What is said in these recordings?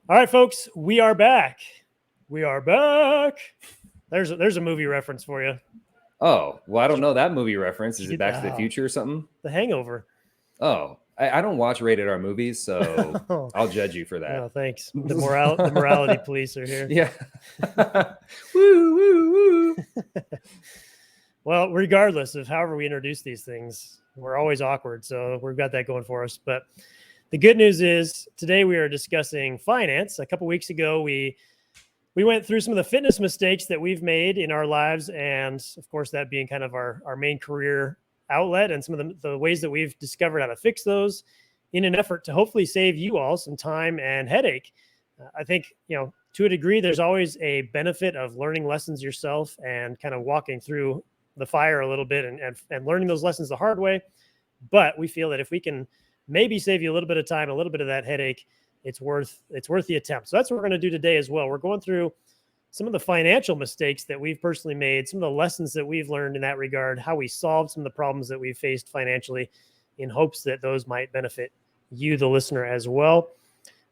All right, folks, we are back. We are back. There's a movie reference for you. Oh, well, I don't know that movie reference. Did Is you it get Back to the Future or something? The Hangover? Oh, I don't watch rated R movies, so Oh, I'll judge you for no, that. thanks. The morality police are here. Yeah. Woo, woo, woo. Well, regardless of however we introduce these things, we're always awkward, so we've got that going for us. But the good news is today we are discussing finance. A couple weeks ago, we went through some of the fitness mistakes that we've made in our lives, and of course, that being kind of our main career outlet, and some of the ways that we've discovered how to fix those in an effort to hopefully save you all some time and headache. I think, to a degree, there's always a benefit of learning lessons yourself and kind of walking through the fire a little bit and learning those lessons the hard way. But we feel that if we can maybe save you a little bit of time, a little bit of that headache, it's worth the attempt. So that's what we're going to do today as well. We're going through some of the financial mistakes that we've personally made, some of the lessons that we've learned in that regard, how we solved some of the problems that we've faced financially, in hopes that those might benefit you, the listener, as well.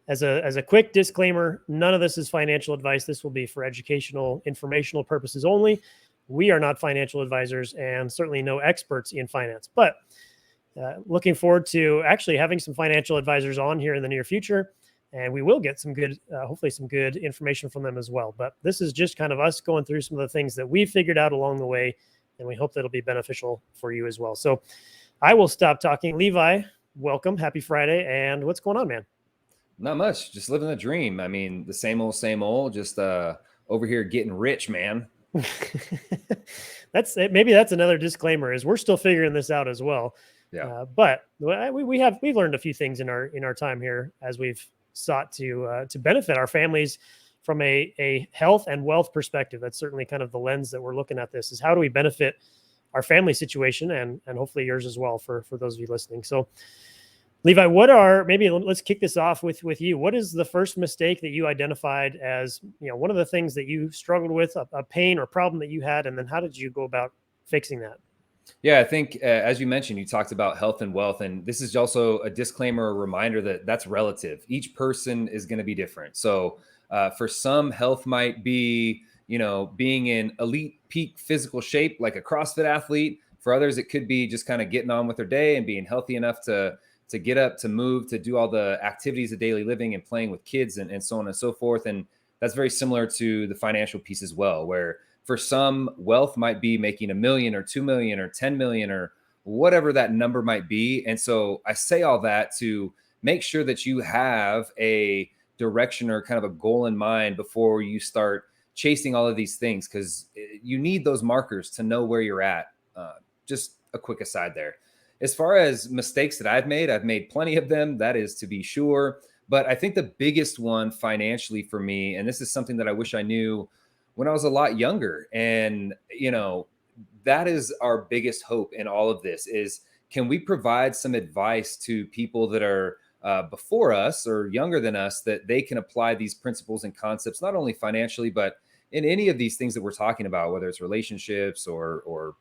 As a quick disclaimer, none of this is financial advice. This will be for educational, informational purposes only. We are not financial advisors and certainly no experts in finance, but looking forward to actually having some financial advisors on here in the near future. And we will get some good, hopefully some good information from them as well. But this is just kind of us going through some of the things that we've figured out along the way. And we hope that it'll be beneficial for you as well. So I will stop talking. Levi, welcome. Happy Friday. And what's going on, man? Not much. Just living the dream. I mean, the same old, same old. Just over here getting rich, man. Maybe that's another disclaimer, is we're still figuring this out as well. Yeah. But we've learned a few things in our time here as we've sought to benefit our families from a health and wealth perspective. That's certainly kind of the lens that we're looking at. This is, how do we benefit our family situation and hopefully yours as well for those of you listening. So Levi, maybe let's kick this off with you. What is the first mistake that you identified as, one of the things that you struggled with, a pain or problem that you had, and then how did you go about fixing that? Yeah, I think as you mentioned, you talked about health and wealth, and this is also a disclaimer, a reminder that that's relative. Each person is going to be different. So for some, health might be, being in elite peak physical shape, like a CrossFit athlete. For others, it could be just kind of getting on with their day and being healthy enough to get up, to move, to do all the activities of daily living and playing with kids and so on and so forth. And that's very similar to the financial piece as well, where for some, wealth might be making $1 million or 2 million or 10 million or whatever that number might be. And so I say all that to make sure that you have a direction or kind of a goal in mind before you start chasing all of these things, because you need those markers to know where you're at. Just a quick aside there. As far as mistakes that I've made plenty of them, that is to be sure. But I think the biggest one financially for me, and this is something that I wish I knew when I was a lot younger, and that is our biggest hope in all of this, is can we provide some advice to people that are before us or younger than us, that they can apply these principles and concepts, not only financially, but in any of these things that we're talking about, whether it's relationships or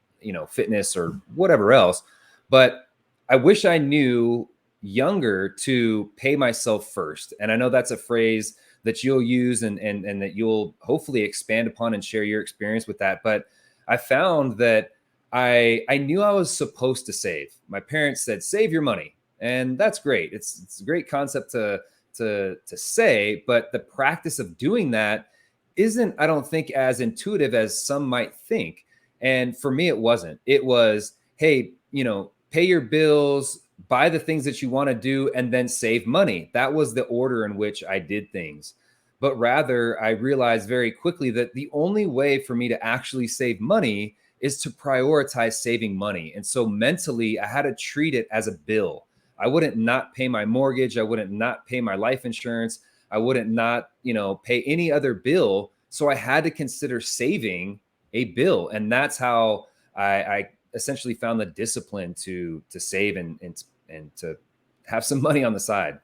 fitness or whatever else. But I wish I knew younger to pay myself first. And I know that's a phrase that you'll use and that you'll hopefully expand upon and share your experience with that. But I found that I knew I was supposed to save. My parents said, save your money. And that's great. It's a great concept to say, but the practice of doing that isn't, I don't think, as intuitive as some might think. And for me, it wasn't. It was, hey, pay your bills, buy the things that you want to do, and then save money. That was the order in which I did things. But rather, I realized very quickly that the only way for me to actually save money is to prioritize saving money. And so mentally, I had to treat it as a bill. I wouldn't not pay my mortgage. I wouldn't not pay my life insurance. I wouldn't not, pay any other bill. So I had to consider saving a bill. And that's how I essentially found the discipline to save and to have some money on the side.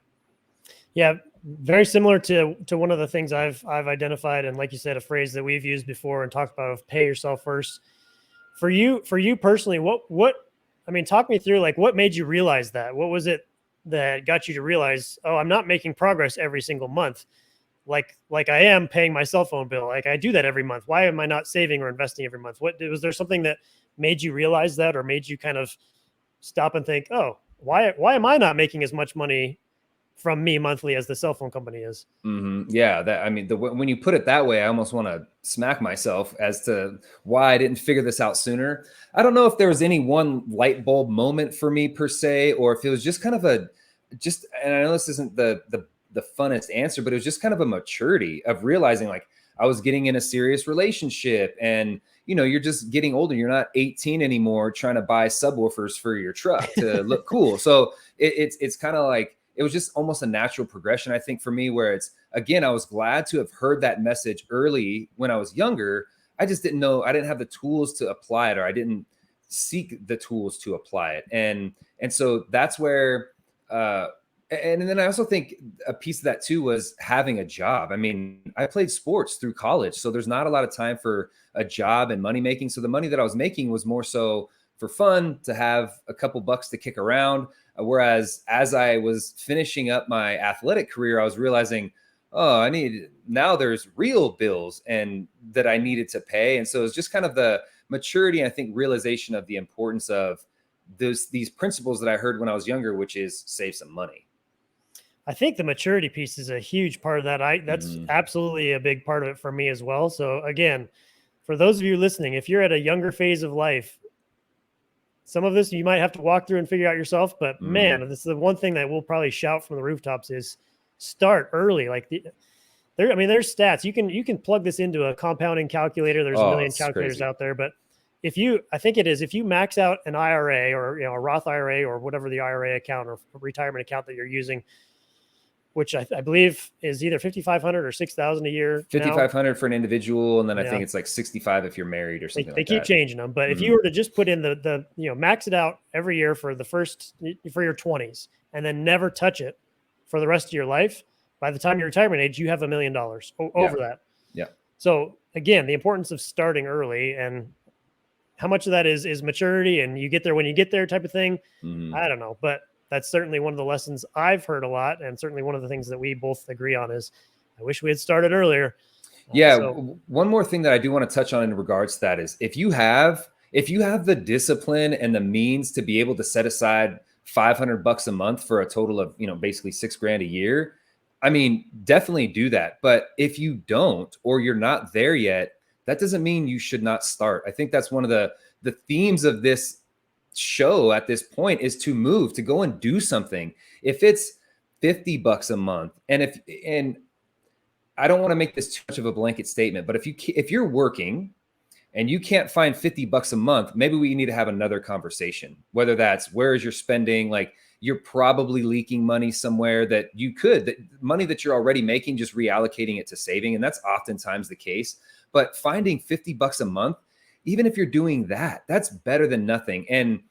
Yeah, very similar to one of the things I've identified, and like you said, a phrase that we've used before and talked about, of pay yourself first. For you personally, talk me through, like, what made you realize that? What was it that got you to realize, oh, I'm not making progress every single month? like I am paying my cell phone bill. Like I do that every month. Why am I not saving or investing every month? What was there something that made you realize that, or made you kind of stop and think, oh, why am I not making as much money from me monthly as the cell phone company is? Yeah, that I mean, when you put it that way, I almost want to smack myself as to why I didn't figure this out sooner. I don't know if there was any one light bulb moment for me per se, or if it was just kind of and I know this isn't the funnest answer, but it was just kind of a maturity of realizing like I was getting in a serious relationship, and you're just getting older. You're not 18 anymore, trying to buy subwoofers for your truck to look cool. So it's kind of like it was just almost a natural progression, I think, for me, where it's, again, I was glad to have heard that message early when I was younger. I just didn't know, I didn't have the tools to apply it, or I didn't seek the tools to apply it. And so that's where, and then I also think a piece of that too was having a job. I mean, I played sports through college, so there's not a lot of time for a job and money making. So the money that I was making was more so for fun, to have a couple bucks to kick around. Whereas as I was finishing up my athletic career, I was realizing, oh, now there's real bills and that I needed to pay. And so it's just kind of the maturity and I think realization of the importance of these principles that I heard when I was younger, which is save some money. I think the maturity piece is a huge part of that. That's absolutely a big part of it for me as well. So again, for those of you listening, if you're at a younger phase of life, some of this you might have to walk through and figure out yourself. But man, this is the one thing that we'll probably shout from the rooftops is start early. Like there's stats. You can plug this into a compounding calculator. There's a million calculators crazy out there. But if you max out an IRA or a Roth IRA or whatever the IRA account or retirement account that you're using, which I believe is either 5,500 or 6,000 a year. 5,500 for an individual, and then I think it's like 65 if you're married or something like that. They keep changing them, but if you were to just put in the max it out every year for your 20s, and then never touch it for the rest of your life, by the time your retirement age, you have $1 million over that. Yeah. So again, the importance of starting early, and how much of that is maturity, and you get there when you get there type of thing. I don't know, but that's certainly one of the lessons I've heard a lot. And certainly one of the things that we both agree on is I wish we had started earlier. One more thing that I do want to touch on in regards to that is if you have the discipline and the means to be able to set aside $500 a month for a total of, basically $6,000 a year, I mean, definitely do that. But if you don't, or you're not there yet, that doesn't mean you should not start. I think that's one of the themes of this show at this point is to go and do something. If it's $50 a month, and I don't want to make this too much of a blanket statement, but if you're working and you can't find $50 a month, maybe we need to have another conversation, whether that's where is your spending. Like you're probably leaking money somewhere that money that you're already making, just reallocating it to saving. And that's oftentimes the case, but finding $50 a month, even if you're doing that, that's better than nothing. And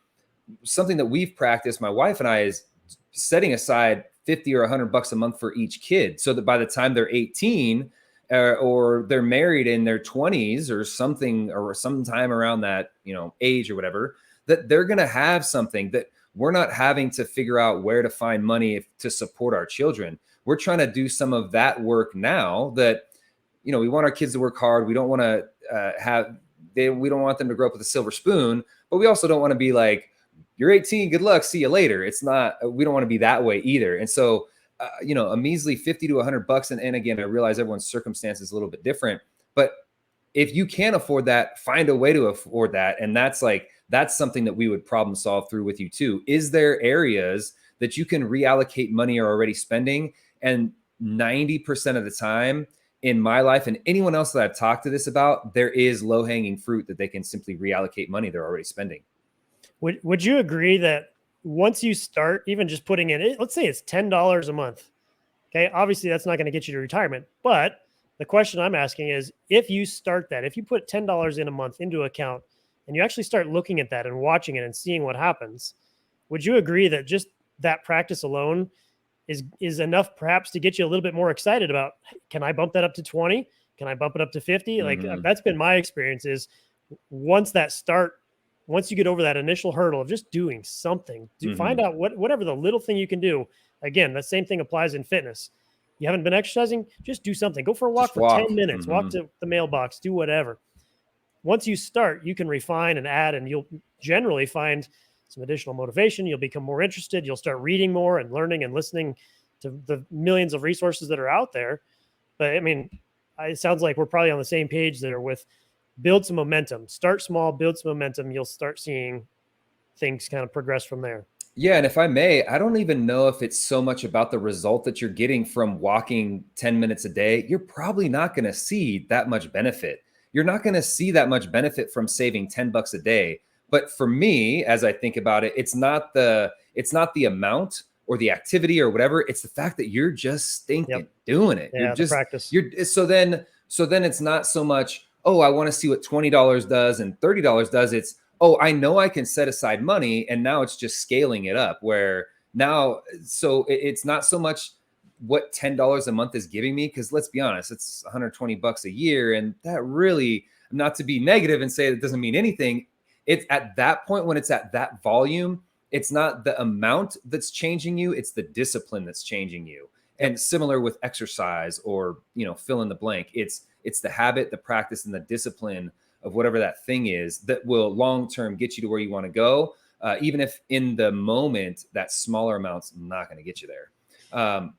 something that we've practiced, my wife and I, is setting aside 50 or $100 a month for each kid, so that by the time they're 18 or they're married in their 20s or something, or sometime around that, age or whatever, that they're going to have something that we're not having to figure out where to find money to support our children. We're trying to do some of that work now that, we want our kids to work hard. We don't want to we don't want them to grow up with a silver spoon, but we also don't want to be like, you're 18, good luck, see you later. It's not, we don't want to be that way either. And so, a measly 50 to $100. And again, I realize everyone's circumstance is a little bit different, but if you can't afford that, find a way to afford that. And that's something that we would problem solve through with you too. Is there areas that you can reallocate money you're already spending? And 90% of the time in my life and anyone else that I've talked to this about, there is low-hanging fruit that they can simply reallocate money they're already spending. Would you agree that once you start even just putting in it, let's say it's $10 a month. Okay. Obviously that's not going to get you to retirement, but the question I'm asking is, if you start that, if you put $10 in a month into account and you actually start looking at that and watching it and seeing what happens, would you agree that just that practice alone is enough perhaps to get you a little bit more excited about, can I bump that up to 20? Can I bump it up to 50? Like that's been my experience is once you get over that initial hurdle of just doing something, to find out whatever the little thing you can do. Again, the same thing applies in fitness. You haven't been exercising, just do something. Go for a walk Just for 10 walk. minutes, walk to the mailbox, do whatever. Once you start, you can refine and add, and you'll generally find some additional motivation. You'll become more interested. You'll start reading more and learning and listening to the millions of resources that are out there. But I mean, it sounds like we're probably on the same page there with build some momentum, start small, build some momentum. You'll start seeing things kind of progress from there. Yeah, and if I may, I don't even know if it's so much about the result that you're getting from walking 10 minutes a day. You're probably not going to see that much benefit. You're not going to see that much benefit from saving 10 bucks a day. But for me, as I think about it, it's not the amount or the activity or whatever. It's the fact that you're just stinking doing it. Yeah, the practice. So then it's not so much, oh, I want to see what $20 does and $30 does. It's, oh, I know I can set aside money, and now it's just scaling it up where now, so it's not so much what $10 a month is giving me, because let's be honest, it's 120 bucks a year. And that really, not to be negative and say it doesn't mean anything, it's at that point when it's at that volume, it's not the amount that's changing you, it's the discipline that's changing you. And similar with exercise or, fill in the blank, it's the habit, the practice, and the discipline of whatever that thing is that will long-term get you to where you want to go. Even if in the moment, that smaller amount's not going to get you there.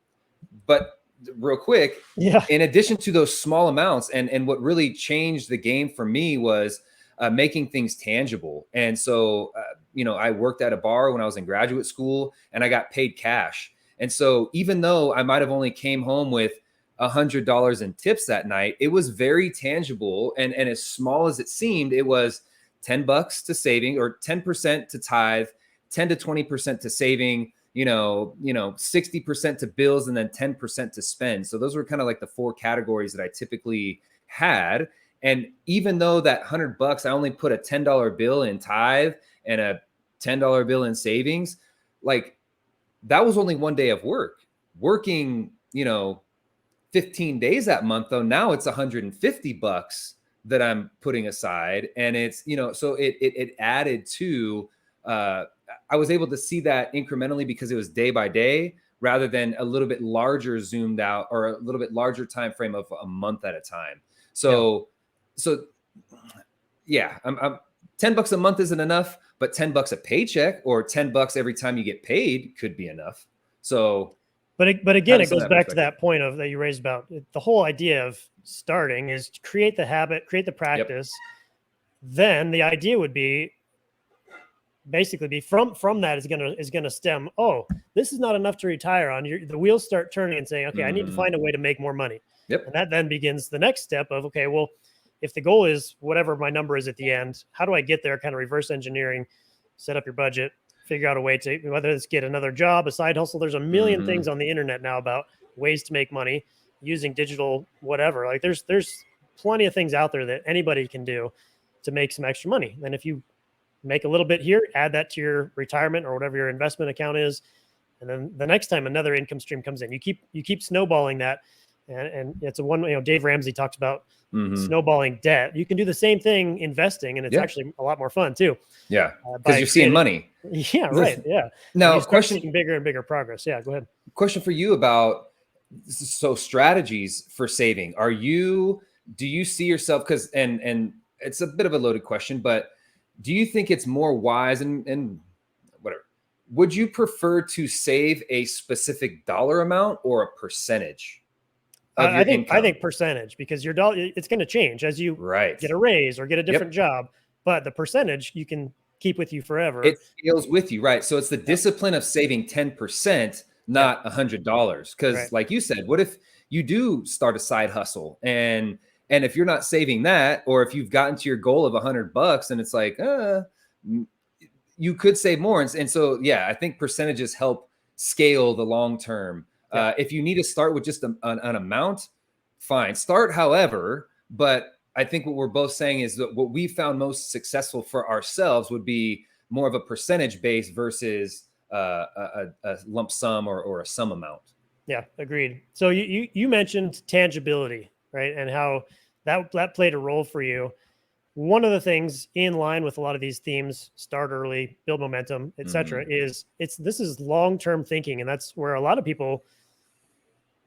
But real quick, in addition to those small amounts, and what really changed the game for me was making things tangible. And so, I worked at a bar when I was in graduate school, and I got paid cash. And so even though I might have only came home with $100 in tips that night, it was very tangible. And as small as it seemed, it was 10 bucks to saving, or 10% to tithe, 10 to 20% to saving, 60% to bills, and then 10% to spend. So those were kind of like the four categories that I typically had. And even though that $100, I only put a $10 bill in tithe and a $10 bill in savings, like that was only one day of working, 15 days that month, though. Now it's 150 bucks that I'm putting aside. And it's, so it added to, I was able to see that incrementally because it was day by day rather than a little bit larger zoomed out, or a little bit larger time frame of a month at a time. So I'm 10 bucks a month isn't enough, but 10 bucks a paycheck or 10 bucks every time you get paid could be enough. So, but again, it goes back to that point that you raised about the whole idea of starting is to create the habit, create the practice. Then the idea would be basically from that is going to stem. Oh, this is not enough to retire on. The wheels start turning and saying, okay, I need to find a way to make more money. And that then begins the next step of, okay, well, if the goal is whatever my number is at the end, how do I get there? Kind of reverse engineering, set up your budget, figure out a way to, whether it's get another job, a side hustle. There's a million things on the internet now about ways to make money using digital, whatever. Like there's plenty of things out there that anybody can do to make some extra money. And if you make a little bit here, add that to your retirement or whatever your investment account is. And then the next time another income stream comes in, you keep snowballing that. And it's a one, Dave Ramsey talks about snowballing debt. You can do the same thing investing, and it's actually a lot more fun too. Yeah, because you're seeing money. Yeah, right. Yeah. Now, question, bigger and bigger progress. Yeah, go ahead. Question for you about strategies for saving. Do you see yourself, because and it's a bit of a loaded question, but do you think it's more wise and whatever? Would you prefer to save a specific dollar amount or a percentage? I think percentage, because your dollar, it's going to change as you get a raise or get a different job, but the percentage you can keep with you forever. It scales with you, right? So it's the discipline of saving 10%, not $100. Because like you said, what if you do start a side hustle and if you're not saving that, or if you've gotten to your goal of $100 and it's like, you could save more. And so, I think percentages help scale the long term. If you need to start with just an amount, fine. Start however, but I think what we're both saying is that what we found most successful for ourselves would be more of a percentage base versus a lump sum or a sum amount. Yeah, agreed. So you mentioned tangibility, right? And how that played a role for you. One of the things in line with a lot of these themes, start early, build momentum, et cetera, is this is long-term thinking. And that's where a lot of people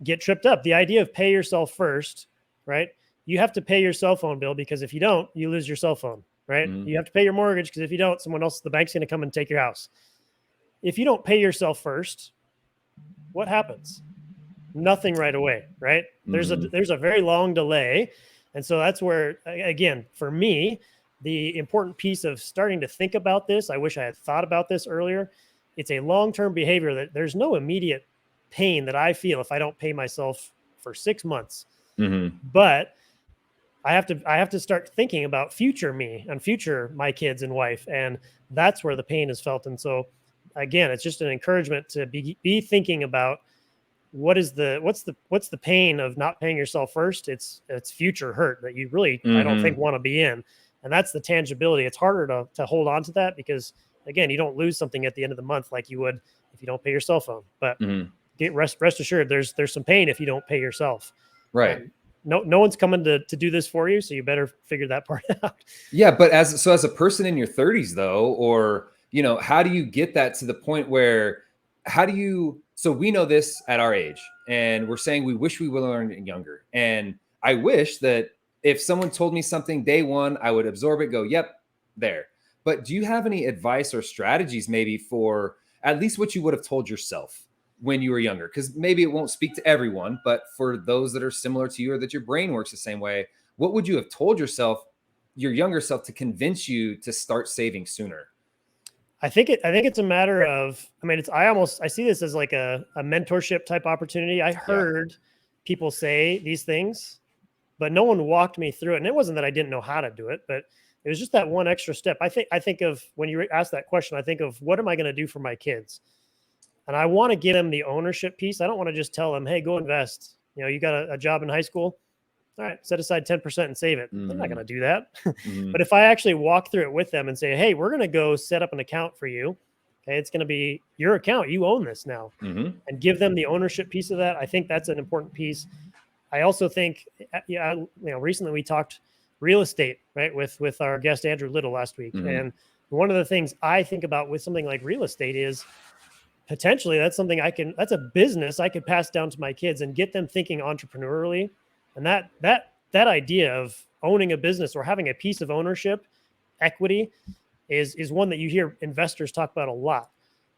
get tripped up. The idea of pay yourself first, right? You have to pay your cell phone bill, because if you don't, you lose your cell phone, right? Mhm. You have to pay your mortgage, because if you don't, someone else, the bank's going to come and take your house. If you don't pay yourself first, what happens? Nothing right away, right? There's a very long delay. And so that's where, again, for me, the important piece of starting to think about this, I wish I had thought about this earlier. It's a long-term behavior that there's no immediate pain that I feel if I don't pay myself for 6 months. But I have to start thinking about future me and future my kids and wife, and that's where the pain is felt. And so, again, it's just an encouragement to be thinking about what's the pain of not paying yourself first. It's future hurt that you really I don't think want to be in, and that's the tangibility. It's harder to hold on to that, because again, you don't lose something at the end of the month like you would if you don't pay your cell phone. But rest assured, there's some pain if you don't pay yourself. Right. And no one's coming to do this for you, so you better figure that part out. Yeah, but as a person in your 30s though, or how do you get that to the point where so we know this at our age, and we're saying we wish we would learn younger. And I wish that if someone told me something day one, I would absorb it, go, yep, there. But do you have any advice or strategies maybe for at least what you would have told yourself when you were younger? Because maybe it won't speak to everyone, but for those that are similar to you or that your brain works the same way, what would you have told yourself, your younger self, to convince you to start saving sooner? I think it's a matter of, I mean, I see this as like a mentorship type opportunity. I heard people say these things, but no one walked me through it. And it wasn't that I didn't know how to do it, but it was just that one extra step. I think of, when you ask that question, I think of, what am I going to do for my kids? And I want to give them the ownership piece. I don't want to just tell them, hey, go invest. You got a job in high school. All right, set aside 10% and save it. They're not going to do that. But if I actually walk through it with them and say, hey, we're going to go set up an account for you. Okay, it's going to be your account. You own this now. And give them the ownership piece of that. I think that's an important piece. I also think, recently we talked real estate, right, with our guest Andrew Little last week. And one of the things I think about with something like real estate is potentially that's a business I could pass down to my kids and get them thinking entrepreneurially. And that idea of owning a business or having a piece of ownership equity is one that you hear investors talk about a lot,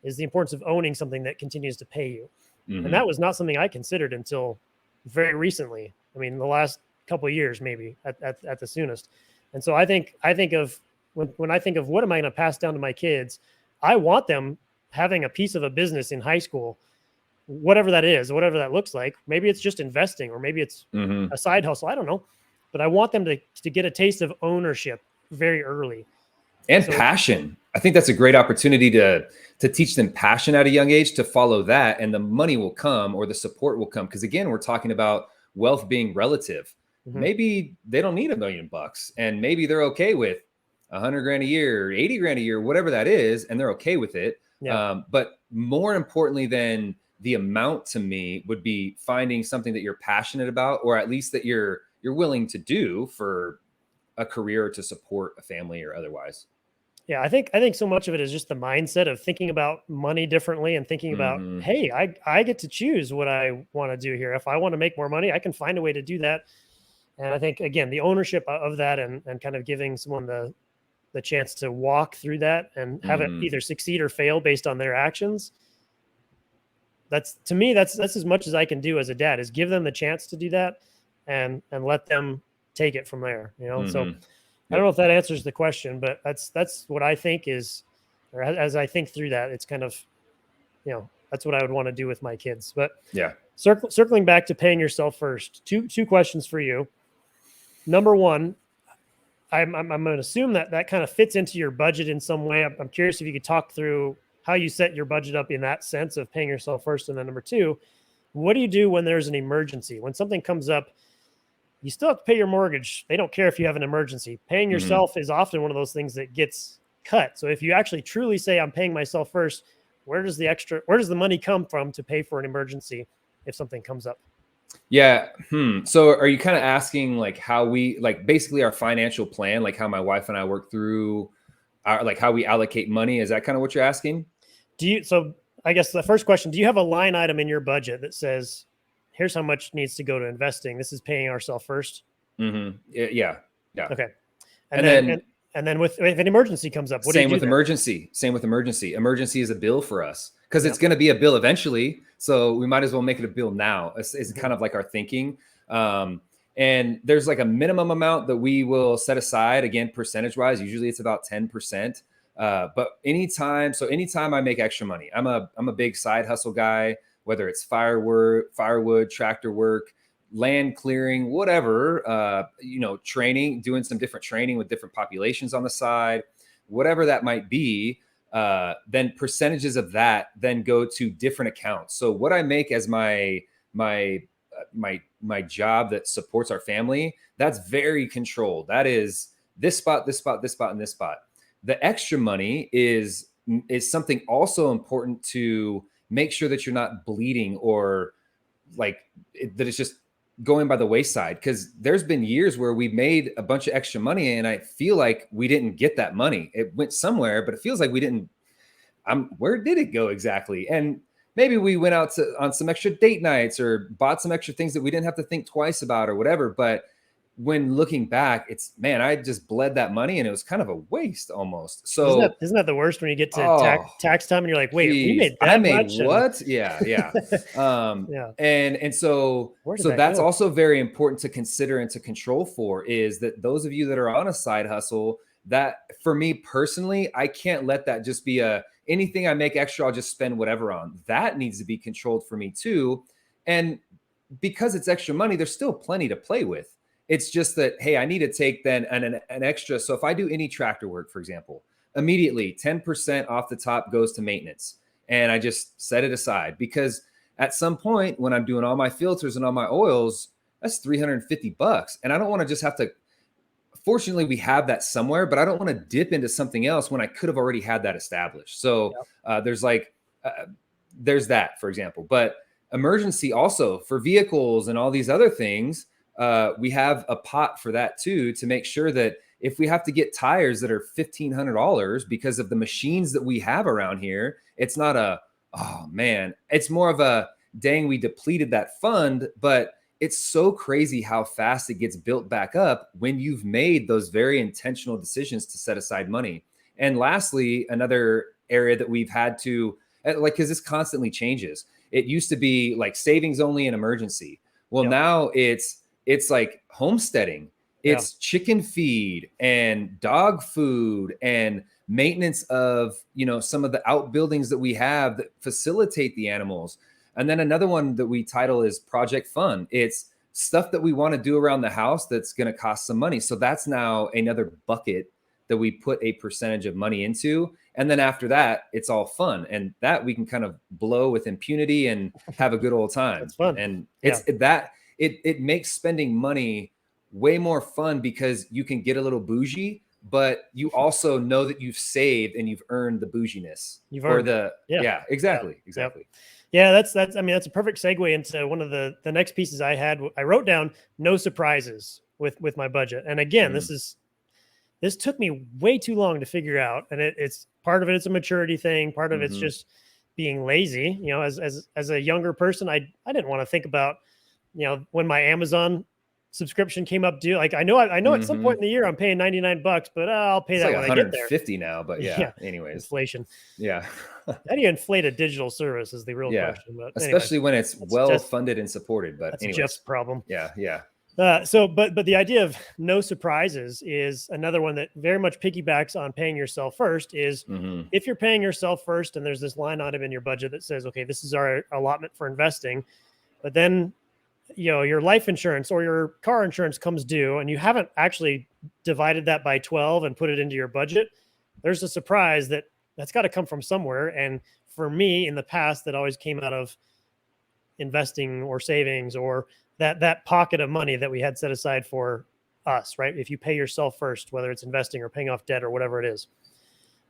is the importance of owning something that continues to pay you. And that was not something I considered until very recently. I mean, the last couple of years, maybe at the soonest. And so I think of when I think of what am I going to pass down to my kids, I want them having a piece of a business in high school, whatever that is, whatever that looks like. Maybe it's just investing, or maybe it's a side hustle. I don't know, but I want them to get a taste of ownership very early. And passion. I think that's a great opportunity to teach them passion at a young age, to follow that, and the money will come, or the support will come. Because again, we're talking about wealth being relative. Maybe they don't need $1 million, and maybe they're okay with $100,000 a year, $80,000 a year, whatever that is, and they're okay with it. But more importantly than the amount to me would be finding something that you're passionate about, or at least that you're willing to do for a career, to support a family or otherwise. Yeah, I think so much of it is just the mindset of thinking about money differently, and thinking about, hey, I get to choose what I want to do here. If I want to make more money, I can find a way to do that. And I think, again, the ownership of that, and kind of giving someone the chance to walk through that and have it either succeed or fail based on their actions. That's as much as I can do as a dad, is give them the chance to do that and let them take it from there. So I don't know if that answers the question, but that's what I think is, or as I think through that, it's kind of, that's what I would want to do with my kids. But circling back to paying yourself first, two questions for you. Number one, I'm going to assume that kind of fits into your budget in some way. I'm curious if you could talk through how you set your budget up in that sense of paying yourself first. And then number two, what do you do when there's an emergency? When something comes up, you still have to pay your mortgage. They don't care if you have an emergency. Paying yourself is often one of those things that gets cut. So if you actually truly say, I'm paying myself first, where does the money come from to pay for an emergency if something comes up? Yeah. So are you kind of asking like how we, like basically our financial plan, like how my wife and I work through our, like how we allocate money? Is that kind of what you're asking? So I guess the first question, do you have a line item in your budget that says, here's how much needs to go to investing. This is paying ourselves first. Yeah. Okay. And then And then with if an emergency comes up, what do you same do with then? emergency. Same with emergency. Emergency is a bill for us because Yep. it's going to be a bill eventually. So we might as well make it a bill now. It's kind of like our thinking. And there's like a minimum amount that we will set aside, again, percentage wise. Usually it's about 10%. But anytime I make extra money, I'm a big side hustle guy, whether it's firewood, tractor work, land clearing, whatever, training, doing some different training with different populations on the side, whatever that might be, then percentages of that then go to different accounts. So what I make as my job that supports our family, that's very controlled. That is this spot, this spot, this spot, and this spot. The extra money is something also important to make sure that you're not bleeding or that it's just going by the wayside, because there's been years where we made a bunch of extra money and I feel like we didn't get that money. It went somewhere, but it feels like we didn't. Where did it go exactly? And maybe we went out on some extra date nights or bought some extra things that we didn't have to think twice about or whatever. But when looking back, I just bled that money and it was kind of a waste almost. So isn't that the worst when you get to tax time and you're like, wait, we made that I made much? What? Yeah. Yeah. And so that's also very important to consider and to control for, is that those of you that are on a side hustle, that for me personally, I can't let that just be anything I make extra, I'll just spend whatever on. That needs to be controlled for me too. And because it's extra money, there's still plenty to play with. It's just that, hey, I need to take then an extra. So if I do any tractor work, for example, immediately 10% off the top goes to maintenance. And I just set it aside, because at some point when I'm doing all my filters and all my oils, that's $350. And I don't want to just have to, fortunately we have that somewhere, but I don't want to dip into something else when I could have already had that established. So there's that, for example. But emergency also for vehicles and all these other things, we have a pot for that too, to make sure that if we have to get tires that are $1,500 because of the machines that we have around here, it's not oh man, it's more of a dang, we depleted that fund. But it's so crazy how fast it gets built back up when you've made those very intentional decisions to set aside money. And lastly, another area that we've had to, because this constantly changes. It used to be like savings only and emergency. Well, now it's like homesteading, it's chicken feed and dog food and maintenance of, some of the outbuildings that we have that facilitate the animals. And then another one that we title is Project Fun. It's stuff that we want to do around the house that's going to cost some money. So that's now another bucket that we put a percentage of money into. And then after that, it's all fun. And that we can kind of blow with impunity and have a good old time. It's fun. And it makes spending money way more fun, because you can get a little bougie, but you also know that you've saved and you've earned the bouginess. Exactly. Yeah, that's a perfect segue into one of the next pieces I had. I wrote down no surprises with my budget. And again, this took me way too long to figure out. And it's part of it's a maturity thing. Part of it's just being lazy. As a younger person, I didn't want to think about, when my Amazon subscription came up due. Like I know at some point in the year I'm paying $99, but I'll pay that when I get there. $150 now, but anyways, inflation. Yeah. How do you inflate a digital service is the real question. But especially when it's well funded and supported. But that's Jeff's problem. Yeah. But the idea of no surprises is another one that very much piggybacks on paying yourself first. Is if you're paying yourself first and there's this line item in your budget that says, okay, this is our allotment for investing, but then your life insurance or your car insurance comes due and you haven't actually divided that by 12 and put it into your budget, there's a surprise that's got to come from somewhere. And for me in the past, that always came out of investing or savings, or that pocket of money that we had set aside for us, right? If you pay yourself first, whether it's investing or paying off debt or whatever it is.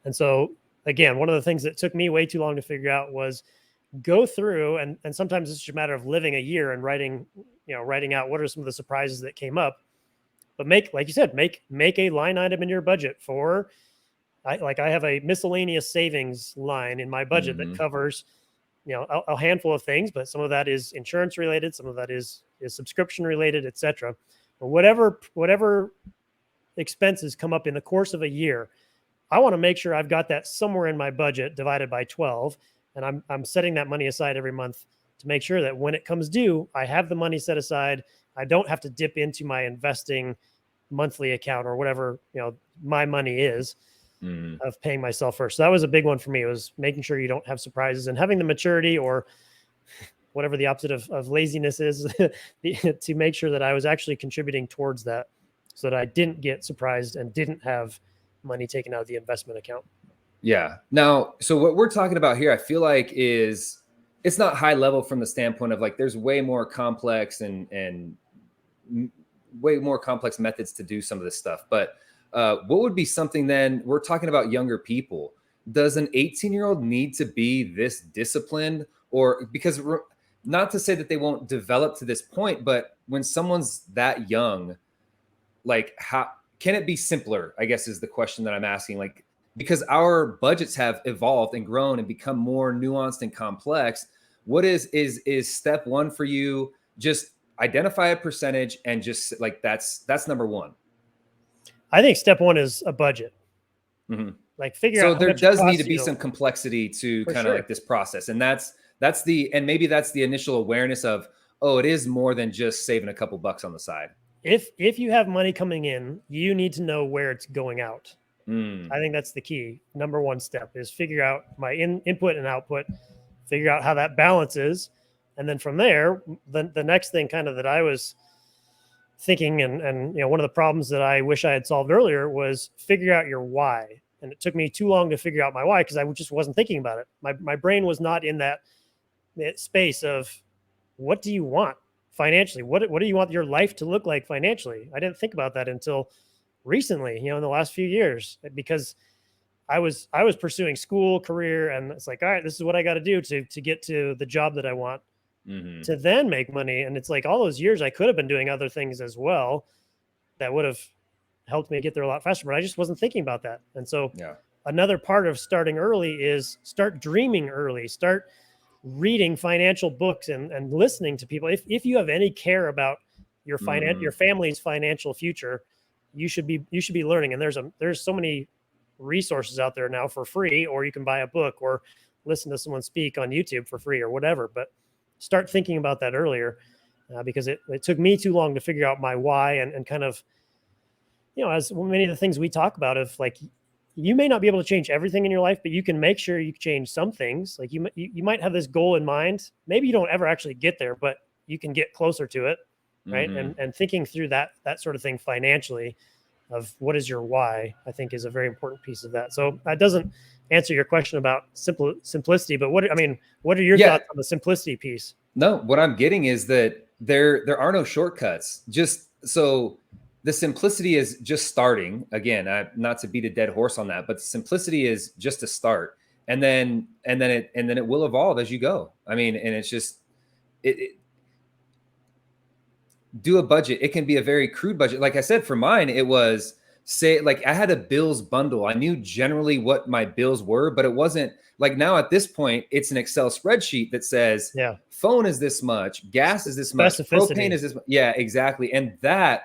And so again, one of the things that took me way too long to figure out was go through, and sometimes it's just a matter of living a year and writing out what are some of the surprises that came up. But like you said, make a line item in your budget for, I have a miscellaneous savings line in my budget that covers a handful of things, but some of that is insurance related, some of that is subscription related, etc. Or whatever expenses come up in the course of a year, I want to make sure I've got that somewhere in my budget divided by 12, and I'm setting that money aside every month to make sure that when it comes due, I have the money set aside. I don't have to dip into my investing monthly account or whatever my money is, of paying myself first. So that was a big one for me. It was making sure you don't have surprises and having the maturity, or whatever the opposite of laziness is, to make sure that I was actually contributing towards that, so that I didn't get surprised and didn't have money taken out of the investment account. Yeah. Now, so what we're talking about here, I feel like it's not high level from the standpoint of like, there's way more complex and way more complex methods to do some of this stuff. But what would be something then? We're talking about younger people. Does an 18-year-old need to be this disciplined? Or because not to say that they won't develop to this point, but when someone's that young, like how can it be simpler? I guess is the question that I'm asking. Like, because our budgets have evolved and grown and become more nuanced and complex. What is step one for you? Just identify a percentage and just like that's number one. I think step one is a budget. Mm-hmm. Like figure so out. So there does need to be some complexity to kind of like this process, and that's maybe that's the initial awareness of, oh, it is more than just saving a couple bucks on the side. If you have money coming in, you need to know where it's going out. I think that's the key. Number one step is figure out my input and output, figure out how that balance is. And then from there, the next thing kind of that I was thinking, and one of the problems that I wish I had solved earlier was figure out your why. And it took me too long to figure out my why because I just wasn't thinking about it. My brain was not in that space of what do you want financially? What do you want your life to look like financially? I didn't think about that until recently, in the last few years, because I was pursuing school, career, and it's like, all right, this is what I got to do to get to the job that I want, to then make money. And it's like all those years I could have been doing other things as well that would have helped me get there a lot faster, but I just wasn't thinking about that. And so another part of starting early is start dreaming early, start reading financial books and listening to people. If you have any care about your your family's financial future, you should be learning. And there's so many resources out there now for free, or you can buy a book or listen to someone speak on YouTube for free or whatever. But start thinking about that earlier, because it took me too long to figure out my why and kind of, as many of the things we talk about, of like, you may not be able to change everything in your life, but you can make sure you change some things. Like you might have this goal in mind. Maybe you don't ever actually get there, but you can get closer to it. Right. And thinking through that sort of thing financially, of what is your why, I think is a very important piece of that. So that doesn't answer your question about simplicity, but what are your thoughts on the simplicity piece? No, what I'm getting is that there are no shortcuts. Just so the simplicity is just starting. Again, not to beat a dead horse on that, but simplicity is just a start, and then it will evolve as you go. And it's just do a budget. It can be a very crude budget. Like I said, for mine, it was I had a bills bundle. I knew generally what my bills were, but it wasn't like now at this point, it's an Excel spreadsheet that says phone is this much, gas is this much, propane is this much. Yeah, exactly. And that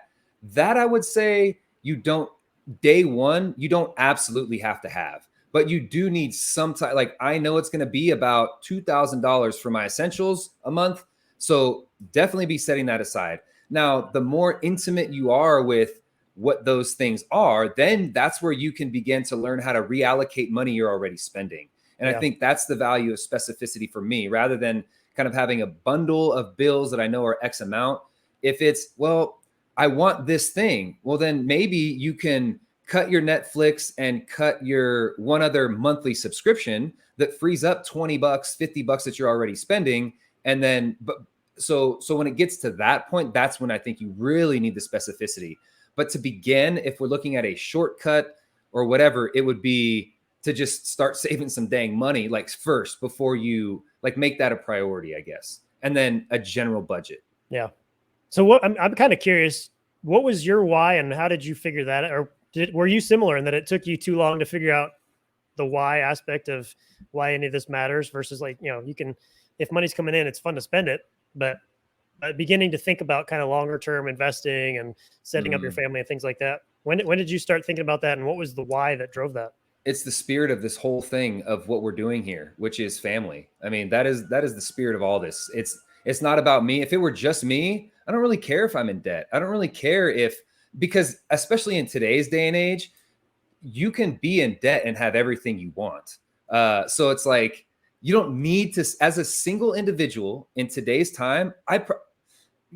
I would say day one, you don't absolutely have to have, but you do need some time. Like I know it's going to be about $2,000 for my essentials a month. So definitely be setting that aside. Now, the more intimate you are with what those things are, then that's where you can begin to learn how to reallocate money you're already spending. And I think that's the value of specificity for me, rather than kind of having a bundle of bills that I know are X amount. If it's, well, I want this thing, well, then maybe you can cut your Netflix and cut your one other monthly subscription that frees up $20, $50 that you're already spending. And then, so when it gets to that point, that's when I think you really need the specificity. But to begin, if we're looking at a shortcut or whatever, it would be to just start saving some dang money, like first, before you like make that a priority, I guess. And then a general budget. Yeah. So I'm kind of curious, what was your why and how did you figure that out? Or were you similar in that it took you too long to figure out the why aspect of why any of this matters versus like, you can, if money's coming in, it's fun to spend it, but beginning to think about kind of longer term investing and setting up your family and things like that. When did you start thinking about that, and what was the why that drove that? It's the spirit of this whole thing of what we're doing here, which is family. I mean, that is the spirit of all this. It's not about me. If it were just me, I don't really care if I'm in debt. I don't really care because especially in today's day and age, you can be in debt and have everything you want. So it's like, you don't need to, as a single individual in today's time, hang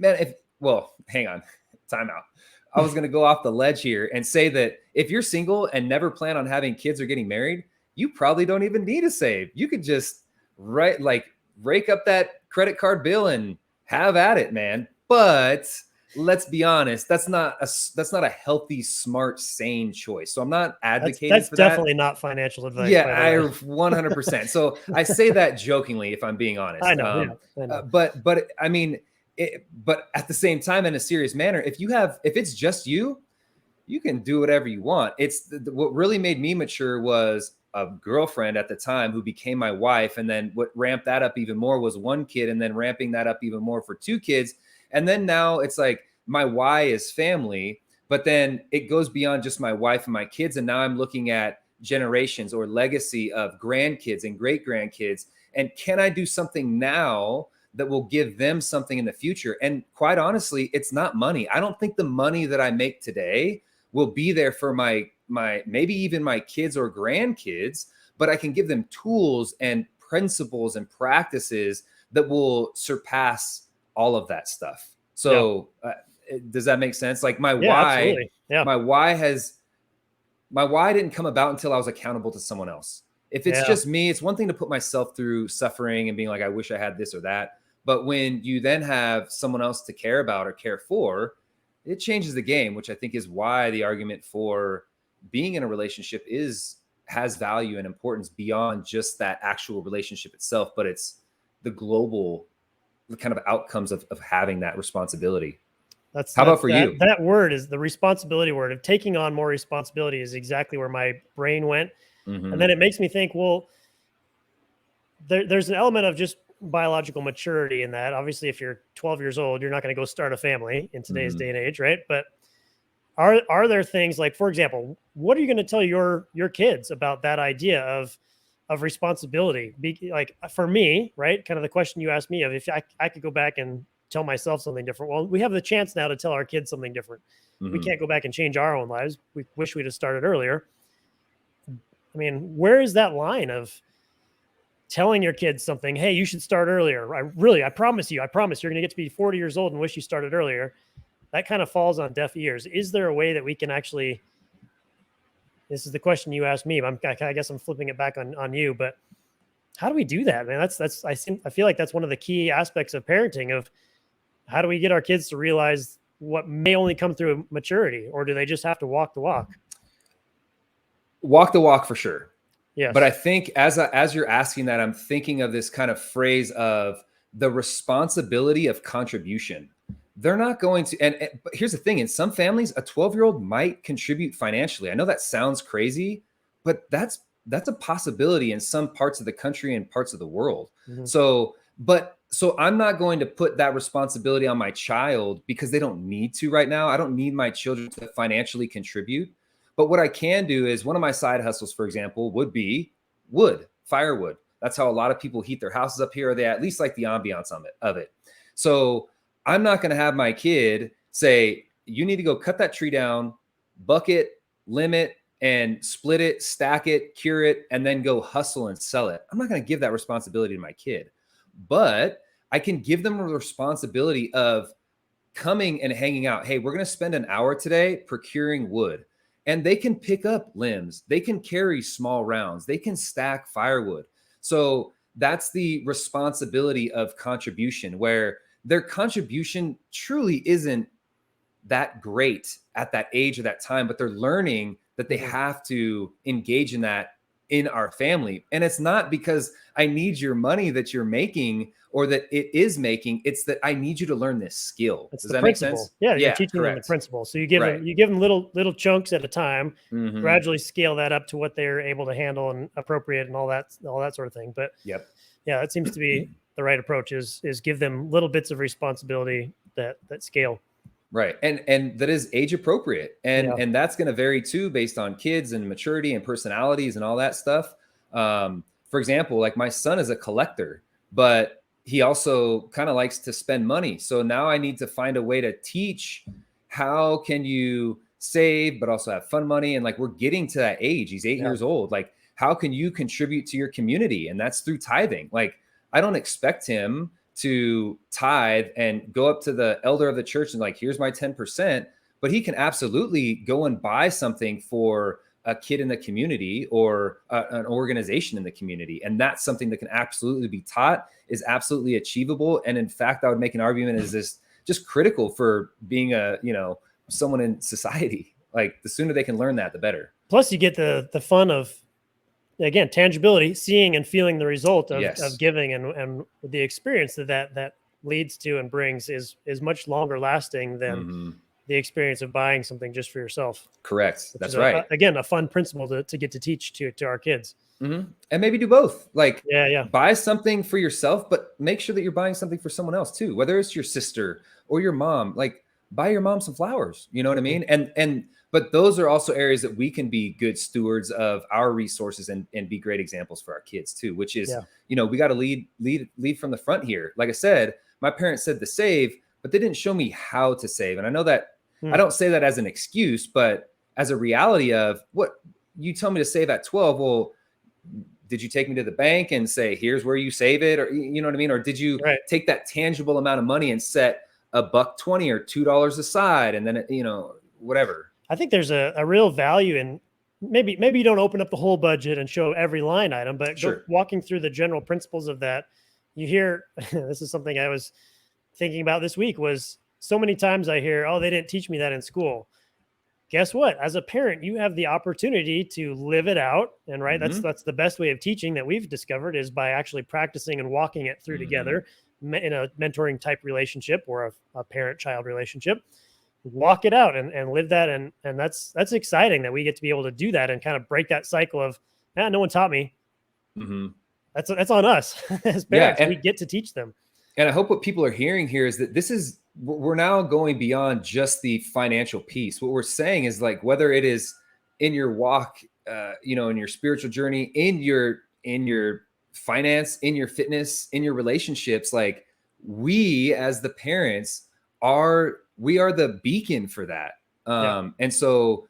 on, time out. I was going to go off the ledge here and say that if you're single and never plan on having kids or getting married, you probably don't even need to save. You could just rake up that credit card bill and have at it, man. But let's be honest, that's not a healthy, smart, sane choice. So I'm not advocating that's for that. Definitely not financial advice. Yeah, I 100%. So I say that jokingly, if I'm being honest. I know. But I mean, but at the same time, in a serious manner, if it's just you, you can do whatever you want. What really made me mature was a girlfriend at the time who became my wife. And then what ramped that up even more was one kid, and then ramping that up even more for two kids. And then now it's like my why is family, but then it goes beyond just my wife and my kids. And now I'm looking at generations or legacy of grandkids and great grandkids. And can I do something now that will give them something in the future? And quite honestly, it's not money. I don't think the money that I make today will be there for my maybe even my kids or grandkids, but I can give them tools and principles and practices that will surpass all of that stuff. So does that make sense? Like my why, my why didn't come about until I was accountable to someone else. If it's just me, it's one thing to put myself through suffering and being like, I wish I had this or that. But when you then have someone else to care about or care for, it changes the game, which I think is why the argument for being in a relationship has value and importance beyond just that actual relationship itself, but it's the global kind of outcomes of having that responsibility. How about for you? That word is the responsibility word of taking on more responsibility is exactly where my brain went. And then it makes me think, well, there's an element of just biological maturity in that. Obviously, if you're 12 years old, you're not going to go start a family in today's day and age, right? But are there things like, for example, what are you going to tell your kids about that idea of responsibility? Like for me, right? Kind of the question you asked me of if I could go back and tell myself something different. Well, we have the chance now to tell our kids something different. We can't go back and change our own lives. We wish we'd have started earlier. I mean, where is that line of telling your kids something? Hey, you should start earlier. I promise you're going to get to be 40 years old and wish you started earlier. That kind of falls on deaf ears. Is there a way that we can actually, this is the question you asked me, but I guess I'm flipping it back on you, but how do we do that, man? I feel like that's one of the key aspects of parenting, of how do we get our kids to realize what may only come through maturity, or do they just have to walk the walk? Walk the walk for sure. Yes. But I think as you're asking that, I'm thinking of this kind of phrase of the responsibility of contribution. They're not going to, but here's the thing, in some families, a 12-year-old might contribute financially. I know that sounds crazy, but that's a possibility in some parts of the country and parts of the world. So I'm not going to put that responsibility on my child because they don't need to right now. I don't need my children to financially contribute. But what I can do is, one of my side hustles, for example, would be firewood. That's how a lot of people heat their houses up here, or they at least like the ambiance of it. So I'm not going to have my kid say, you need to go cut that tree down, bucket, limb it, and split it, stack it, cure it, and then go hustle and sell it. I'm not going to give that responsibility to my kid, but I can give them a responsibility of coming and hanging out. Hey, we're going to spend an hour today procuring wood. And they can pick up limbs. They can carry small rounds. They can stack firewood. So that's the responsibility of contribution, where their contribution truly isn't that great at that age or that time, but they're learning that they have to engage in that in our family. And it's not because I need your money that you're making or that it is making. It's that I need you to learn this skill. It's Does the that make principle. sense? Yeah, you're Yeah, teaching them the correct. principle. So Right. you give them little chunks at a time, Mm-hmm. gradually scale that up to what they're able to handle and appropriate and all that sort of thing. But Yep. yeah, that seems to be the right approach is give them little bits of responsibility that scale. Right. And that is age appropriate. Yeah. And that's going to vary too based on kids and maturity and personalities and all that stuff. For example, like my son is a collector, but he also kind of likes to spend money. So now I need to find a way to teach how can you save but also have fun money, and like we're getting to that age. He's 8 Yeah. years old. Like how can you contribute to your community? And that's through tithing. Like I don't expect him to tithe and go up to the elder of the church and like, here's my 10%, but he can absolutely go and buy something for a kid in the community or an organization in the community. And that's something that can absolutely be taught, is absolutely achievable. And in fact, I would make an argument is this just critical for being someone in society. Like the sooner they can learn that, the better. Plus you get the fun of, again, tangibility, seeing and feeling the result of Yes. giving, and the experience that leads to and brings is much longer lasting than Mm-hmm. the experience of buying something just for yourself. Correct. Which That's is right. Again, a fun principle to get to teach to our kids. Mm-hmm. And maybe do both. Like Yeah. buy something for yourself, but make sure that you're buying something for someone else too, whether it's your sister or your mom. Like buy your mom some flowers. You know what I mean? And but those are also areas that we can be good stewards of our resources and be great examples for our kids too, which is, Yeah. we got to lead from the front here. Like I said, my parents said to save, but they didn't show me how to save. And I know that I don't say that as an excuse, but as a reality of what you tell me to save at 12. Well, did you take me to the bank and say, here's where you save it? Or, you know what I mean? Or did you take that tangible amount of money and set $1.20 or $2 aside? And then, whatever. I think there's a real value in maybe you don't open up the whole budget and show every line item, but walking through the general principles of that. You hear, this is something I was thinking about this week, was so many times I hear, oh, they didn't teach me that in school. Guess what? As a parent, you have the opportunity to live it out. And that's the best way of teaching that we've discovered, is by actually practicing and walking it through together in a mentoring type relationship or a parent-child relationship. Walk it out and live that. And that's exciting that we get to be able to do that and kind of break that cycle of, no one taught me. That's on us as parents. We get to teach them. And I hope what people are hearing here is that we're now going beyond just the financial piece. What we're saying is, like, whether it is in your walk, in your spiritual journey, in your finance, in your fitness, in your relationships, like we as the parents are the beacon for that. And so,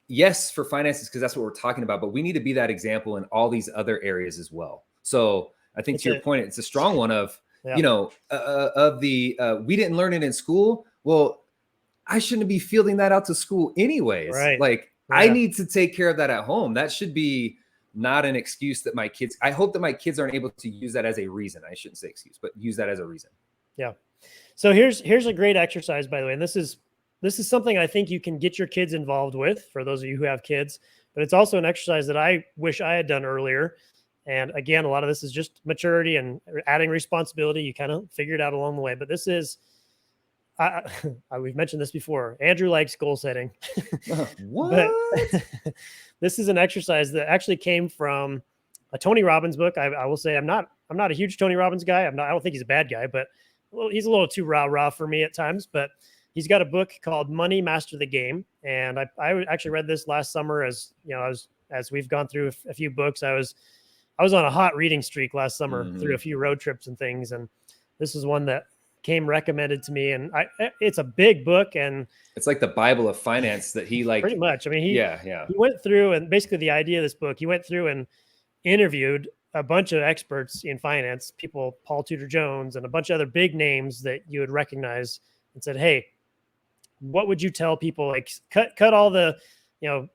yes, for finances, because that's what we're talking about, but we need to be that example in all these other areas as well. So I think to your point, it's a strong one of, we didn't learn it in school. Well, I shouldn't be fielding that out to school anyways. Right. Like I need to take care of that at home. That should be not an excuse that I hope that my kids aren't able to use that as a reason. I shouldn't say excuse, but use that as a reason. Yeah. So here's a great exercise, by the way. And this is something I think you can get your kids involved with, for those of you who have kids, but it's also an exercise that I wish I had done earlier. And again, a lot of this is just maturity and adding responsibility. You kind of figure it out along the way. But this is, we've mentioned this before. Andrew likes goal setting. What? But this is an exercise that actually came from a Tony Robbins book. I will say I'm not a huge Tony Robbins guy. I don't think he's a bad guy, but he's a little too rah-rah for me at times. But he's got a book called Money Master the Game. And I actually read this last summer as we've gone through a few books. I was on a hot reading streak last summer through a few road trips and things. And this is one that came recommended to me. And it's a big book. And it's like the Bible of finance that he like. Pretty much. I mean, he he went through, and basically the idea of this book, he went through and interviewed a bunch of experts in finance, people, Paul Tudor Jones, and a bunch of other big names that you would recognize, and said, hey, what would you tell people? Like cut all the,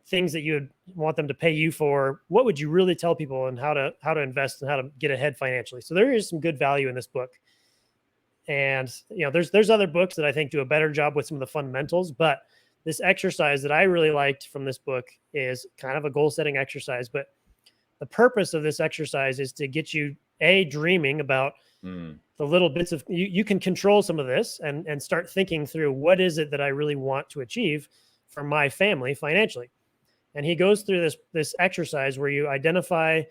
things that you would want them to pay you for. What would you really tell people, and how to invest and how to get ahead financially? So there is some good value in this book. And, there's other books that I think do a better job with some of the fundamentals, but this exercise that I really liked from this book is kind of a goal setting exercise. But the purpose of this exercise is to get you dreaming about the little bits of you can control some of this and start thinking through what is it that I really want to achieve for my family financially. And he goes through this exercise where you identify,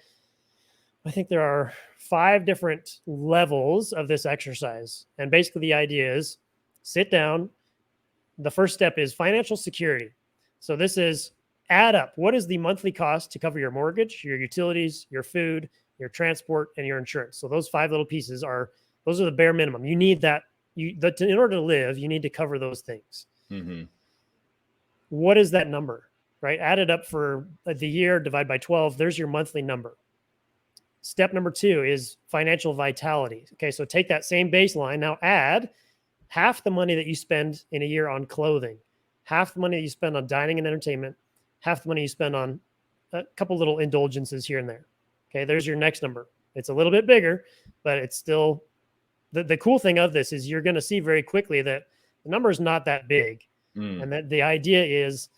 I think there are 5 different levels of this exercise. And basically the idea is sit down. The first step is financial security. So this is add up. What is the monthly cost to cover your mortgage, your utilities, your food, your transport, and your insurance? So those 5 little pieces those are the bare minimum. You need that. In order to live, you need to cover those things. Mm-hmm. What is that number, right? Add it up for the year, divide by 12. There's your monthly number. Step number 2 is financial vitality. Okay, so take that same baseline. Now add half the money that you spend in a year on clothing, half the money that you spend on dining and entertainment, half the money you spend on a couple little indulgences here and there. Okay, there's your next number. It's a little bit bigger, but it's still, the cool thing of this is you're going to see very quickly that the number is not that big. And that the idea is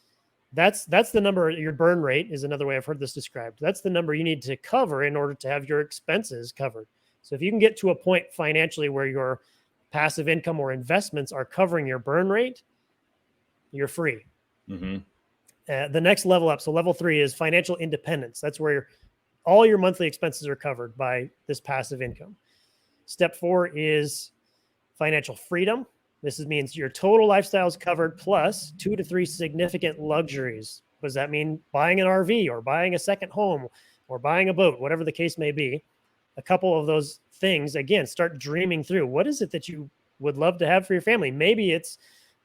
that's the number. Your burn rate is another way I've heard this described. That's the number you need to cover in order to have your expenses covered. So if you can get to a point financially where your passive income or investments are covering your burn rate, you're free. Mm-hmm. The next level up, so level 3 is financial independence. That's where all your monthly expenses are covered by this passive income. Step 4 is financial freedom. This means your total lifestyle is covered plus 2 to 3 significant luxuries. What does that mean? Buying an RV or buying a second home or buying a boat, whatever the case may be. A couple of those things, again, start dreaming through. What is it that you would love to have for your family? Maybe it's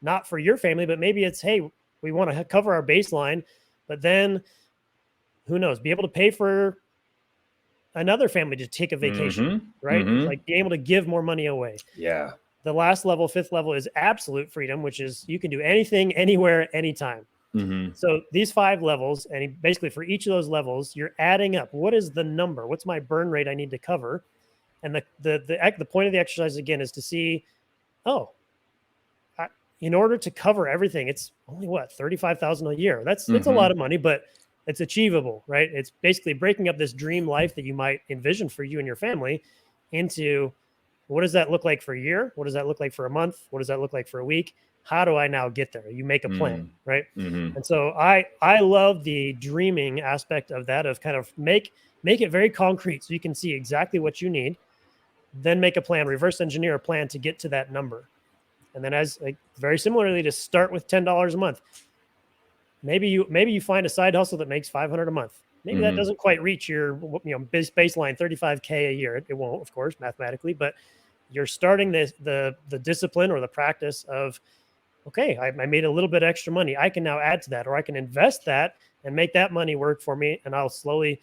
not for your family, but maybe it's, hey, we want to cover our baseline, but then who knows, be able to pay for another family to take a vacation, right? Like being able to give more money away. Yeah. The last level, 5th level, is absolute freedom, which is you can do anything, anywhere, anytime. So these 5 levels, and basically for each of those levels, you're adding up. What is the number? What's my burn rate I need to cover? And the point of the exercise, again, is to see, in order to cover everything, it's only $35,000 a year. It's a lot of money, but it's achievable, right? It's basically breaking up this dream life that you might envision for you and your family into, what does that look like for a year? What does that look like for a month? What does that look like for a week? How do I now get there? You make a plan, right? And so I love the dreaming aspect of that, of kind of make it very concrete so you can see exactly what you need, then make a plan, reverse engineer a plan to get to that number. And then very similarly, to start with $10 a month. Maybe you find a side hustle that makes $500 a month. Maybe that doesn't quite reach your baseline $35K a year. It won't, of course, mathematically, but you're starting the discipline or the practice of, okay, I made a little bit extra money. I can now add to that, or I can invest that and make that money work for me, and I'll slowly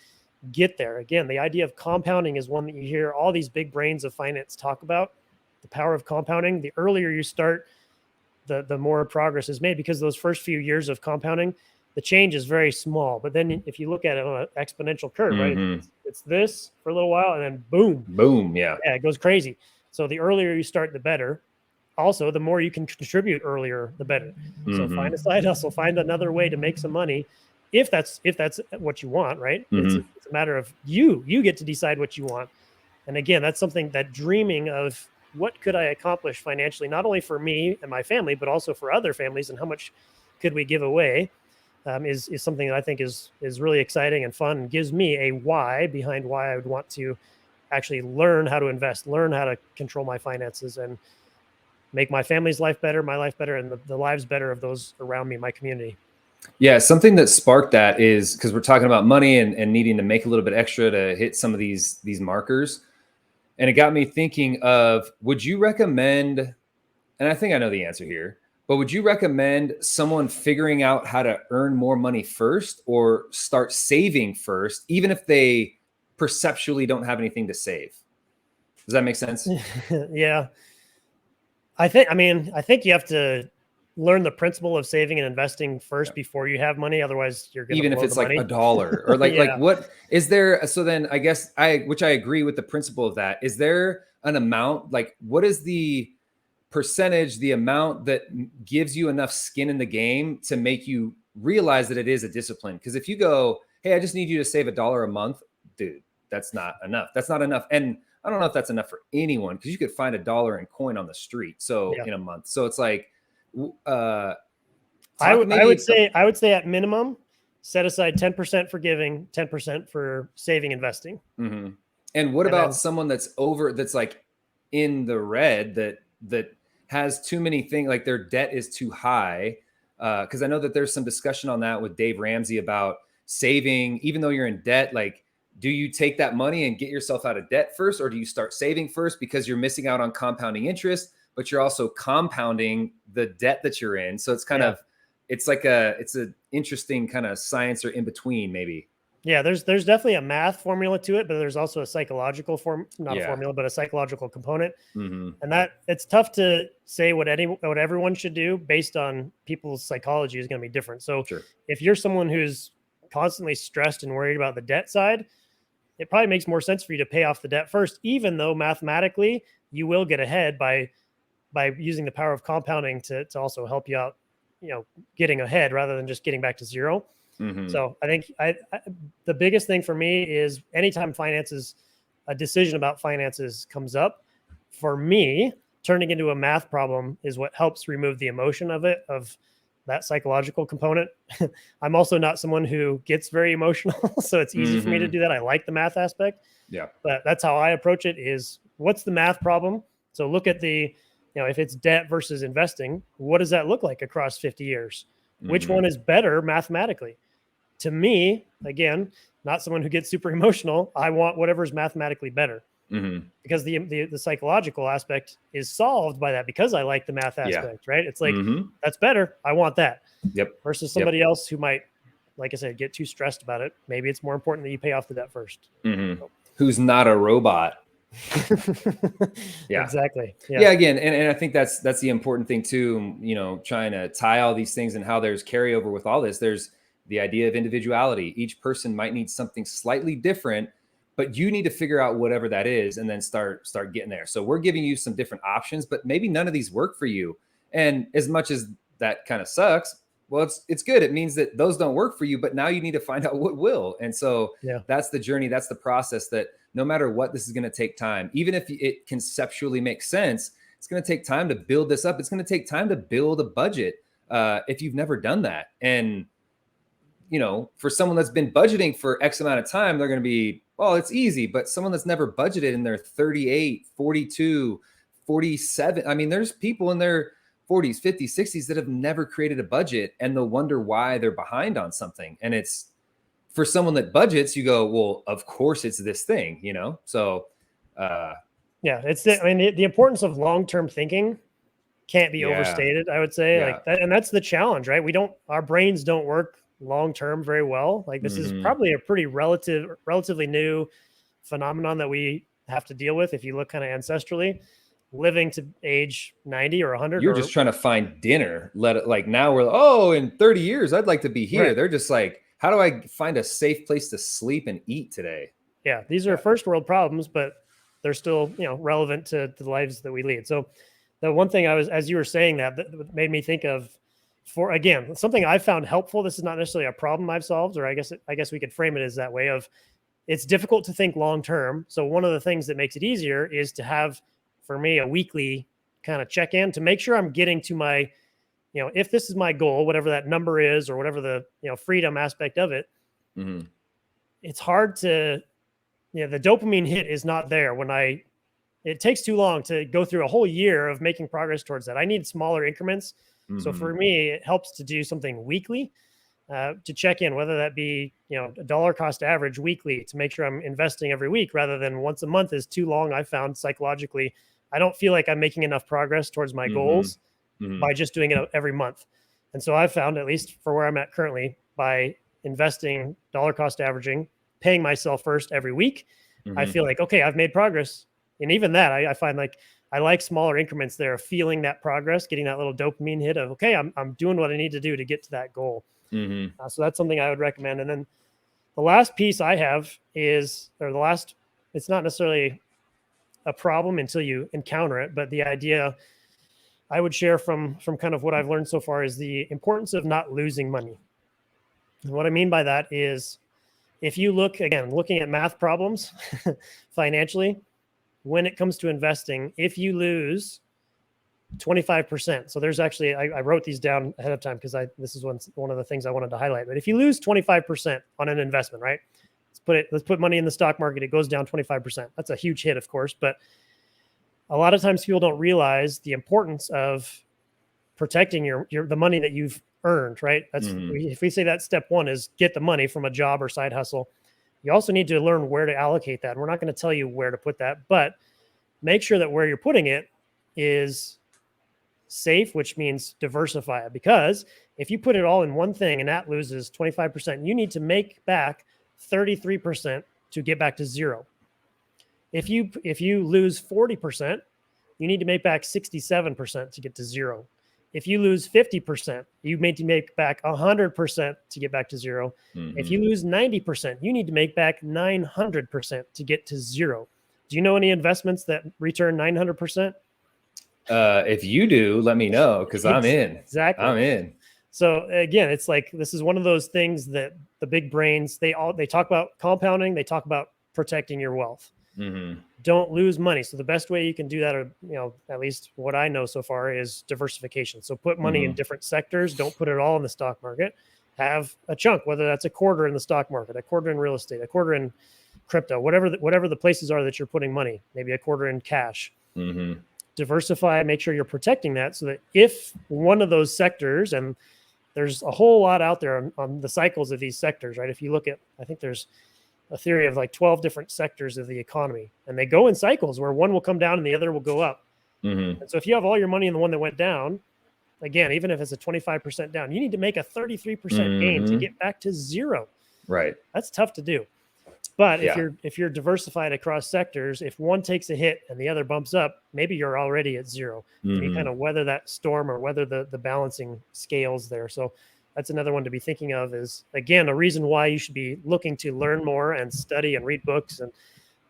get there. Again, the idea of compounding is one that you hear all these big brains of finance talk about. The power of compounding. The earlier you start, the more progress is made, because those first few years of compounding, the change is very small. But then if you look at it on an exponential curve, right, it's this for a little while, and then boom. Yeah, it goes crazy. So the earlier you start, the better. Also, the more you can contribute earlier, the better. So find a side hustle, find another way to make some money, if that's what you want, right? It's a matter of you get to decide what you want. And again, that's something, that dreaming of what could I accomplish financially, not only for me and my family, but also for other families, and how much could we give away, is something that I think is really exciting and fun, and gives me a why behind why I would want to actually learn how to invest, learn how to control my finances, and make my family's life better, my life better, and the lives better of those around me, my community. Yeah, something that sparked that is, because we're talking about money and needing to make a little bit extra to hit some of these markers. And it got me thinking of, would you recommend, and I think I know the answer here, but would you recommend someone figuring out how to earn more money first, or start saving first, even if they perceptually don't have anything to save? Does that make sense? Yeah. I think you have to learn the principle of saving and investing first before you have money. Otherwise, you're going to, even if it's like $1 or like what is there? So then I guess which I agree with the principle of that. Is there an amount, like what is the percentage, the amount that gives you enough skin in the game to make you realize that it is a discipline? Because if you go, hey, I just need you to save $1 a month, dude, that's not enough. That's not enough. And I don't know if that's enough for anyone, because you could find $1 in coin on the street. So Yeah. in a month. So it's like, I talk would maybe. say at minimum, set aside 10% for giving, 10% for saving, investing. Mm-hmm. And what And about then, someone that's like in the red, that has too many things, like their debt is too high? Because I know that there's some discussion on that with Dave Ramsey about saving, even though you're in debt. Like, do you take that money and get yourself out of debt first, or do you start saving first because you're missing out on compounding interest, but you're also compounding the debt that you're in? So it's kind yeah. of, it's like it's an interesting kind of science, or in between maybe. Yeah, there's definitely a math formula to it, but there's also a psychological not a Yeah. formula, but a psychological component. Mm-hmm. And that it's tough to say what everyone should do based on people's psychology is going to be different. So Sure. if you're someone who's constantly stressed and worried about the debt side, it probably makes more sense for you to pay off the debt first, even though mathematically you will get ahead by using the power of compounding to also help you out, getting ahead rather than just getting back to zero. Mm-hmm. So I think the biggest thing for me is anytime a decision about finances comes up, for me, turning into a math problem is what helps remove the emotion of that psychological component. I'm also not someone who gets very emotional, so it's easy for me to Mm-hmm. do that. I like the math aspect, Yeah. but that's how I approach it is what's the math problem? So look at if it's debt versus investing, what does that look like across 50 years? Which Mm-hmm. one is better mathematically? To me, again, not someone who gets super emotional. I want whatever's mathematically better Mm-hmm. because the psychological aspect is solved by that because I like the math Yeah. aspect, right? It's like, Mm-hmm. that's better. I want that Yep. versus Yep. somebody else who might, like I said, get too stressed about it. Maybe it's more important that you pay off the debt first. Mm-hmm. So. Who's not a robot? Yeah. Exactly. Yeah. Yeah. Again, and I think that's the important thing too. Trying to tie all these things and how there's carryover with all this. There's the idea of individuality. Each person might need something slightly different, but you need to figure out whatever that is and then start getting there. So we're giving you some different options, but maybe none of these work for you. And as much as that kind of sucks, well, it's good. It means that those don't work for you, but now you need to find out what will. And so Yeah. that's the journey. That's the process, that no matter what, this is going to take time. Even if it conceptually makes sense, it's going to take time to build this up. It's going to take time to build a budget if you've never done that. And, for someone that's been budgeting for X amount of time, they're going to be, well, it's easy. But someone that's never budgeted in their 38, 42, 47, I mean, there's people in their 40s, 50s, 60s that have never created a budget, and they'll wonder why they're behind on something. And it's, for someone that budgets, you go, well, of course it's this thing, So Yeah. The importance of long-term thinking can't be yeah, overstated, I would say. yeah. Like that, and that's the challenge, right? Our brains don't work long-term very well. Like this is Mm-hmm. probably a pretty relatively new phenomenon that we have to deal with. If you look kind of ancestrally, living to age 90 or 100 You're or just trying to find dinner. Let it, like, now we're, oh, in 30 years, I'd like to be here. right. They're just like, how do I find a safe place to sleep and eat today? Yeah. These are first world problems, but they're still, relevant to the lives that we lead. So the one thing as you were saying that made me think of, for again, something I found helpful. This is not necessarily a problem I've solved, or I guess we could frame it as that way of, it's difficult to think long term. So one of the things that makes it easier is to have, for me, a weekly kind of check in to make sure I'm getting to my, if this is my goal, whatever that number is, or whatever the freedom aspect of it. Mm-hmm. It's hard to, the dopamine hit is not there it takes too long to go through a whole year of making progress towards that. I need smaller increments. Mm-hmm. So for me, it helps to do something weekly to check in, whether that be, a dollar cost average weekly to make sure I'm investing every week rather than once a month is too long. I found psychologically, I don't feel like I'm making enough progress towards my goals by just doing it every month. And so I've found, at least for where I'm at currently, by investing dollar cost averaging, paying myself first every week, I feel like, okay, I've made progress. And even that, I find like I like smaller increments there, feeling that progress, getting that little dopamine hit of, okay, I'm doing what I need to do to get to that goal. Mm-hmm. So that's something I would recommend. And then the last piece I have is, it's not necessarily a problem until you encounter it, but the idea I would share from kind of what I've learned so far is the importance of not losing money. And what I mean by that is if you look, again, looking at math problems financially, when it comes to investing, if you lose 25%, so there's actually, I wrote these down ahead of time because this is one of the things I wanted to highlight. But if you lose 25% on an investment, right? Let's put money in the stock market. It goes down 25%. That's a huge hit, of course, but a lot of times people don't realize the importance of protecting the money that you've earned, right? If we say that step one is get the money from a job or side hustle, you also need to learn where to allocate that. And we're not going to tell you where to put that, but make sure that where you're putting it is safe, which means diversify it. Because if you put it all in one thing and that loses 25%, you need to make back 33% to get back to zero. If you lose 40%, you need to make back 67% to get to zero. If you lose 50%, you need to make back 100% to get back to zero. If you lose 90%, you need to make back 900% to get to zero. Do you know any investments that return 900%? If you do, let me know, because I'm in. Exactly. I'm in. So again, it's like this is one of those things that the big brains, they talk about compounding, they talk about protecting your wealth. Don't lose money. So the best way you can do that, or at least what I know so far, is diversification. So put money in different sectors. Don't put it all in the stock market. Have a chunk, whether that's a quarter in the stock market, a quarter in real estate, a quarter in crypto, whatever the places are that you're putting money, maybe a quarter in cash. Diversify, make sure you're protecting that, so that if one of those sectors, and there's a whole lot out there on the cycles of these sectors, right? If you look at, I think there's a theory of like 12 different sectors of the economy, and they go in cycles where one will come down and the other will go up. And so if you have all your money in the one that went down, again, even if it's a 25% down, you need to make a 33% gain to get back to zero. Right. That's tough to do. But if you're diversified across sectors, if one takes a hit and the other bumps up, maybe you're already at zero. You kind of weather that storm, or weather the balancing scales there. So that's another one to be thinking of, is, again, a reason why you should be looking to learn more and study and read books. And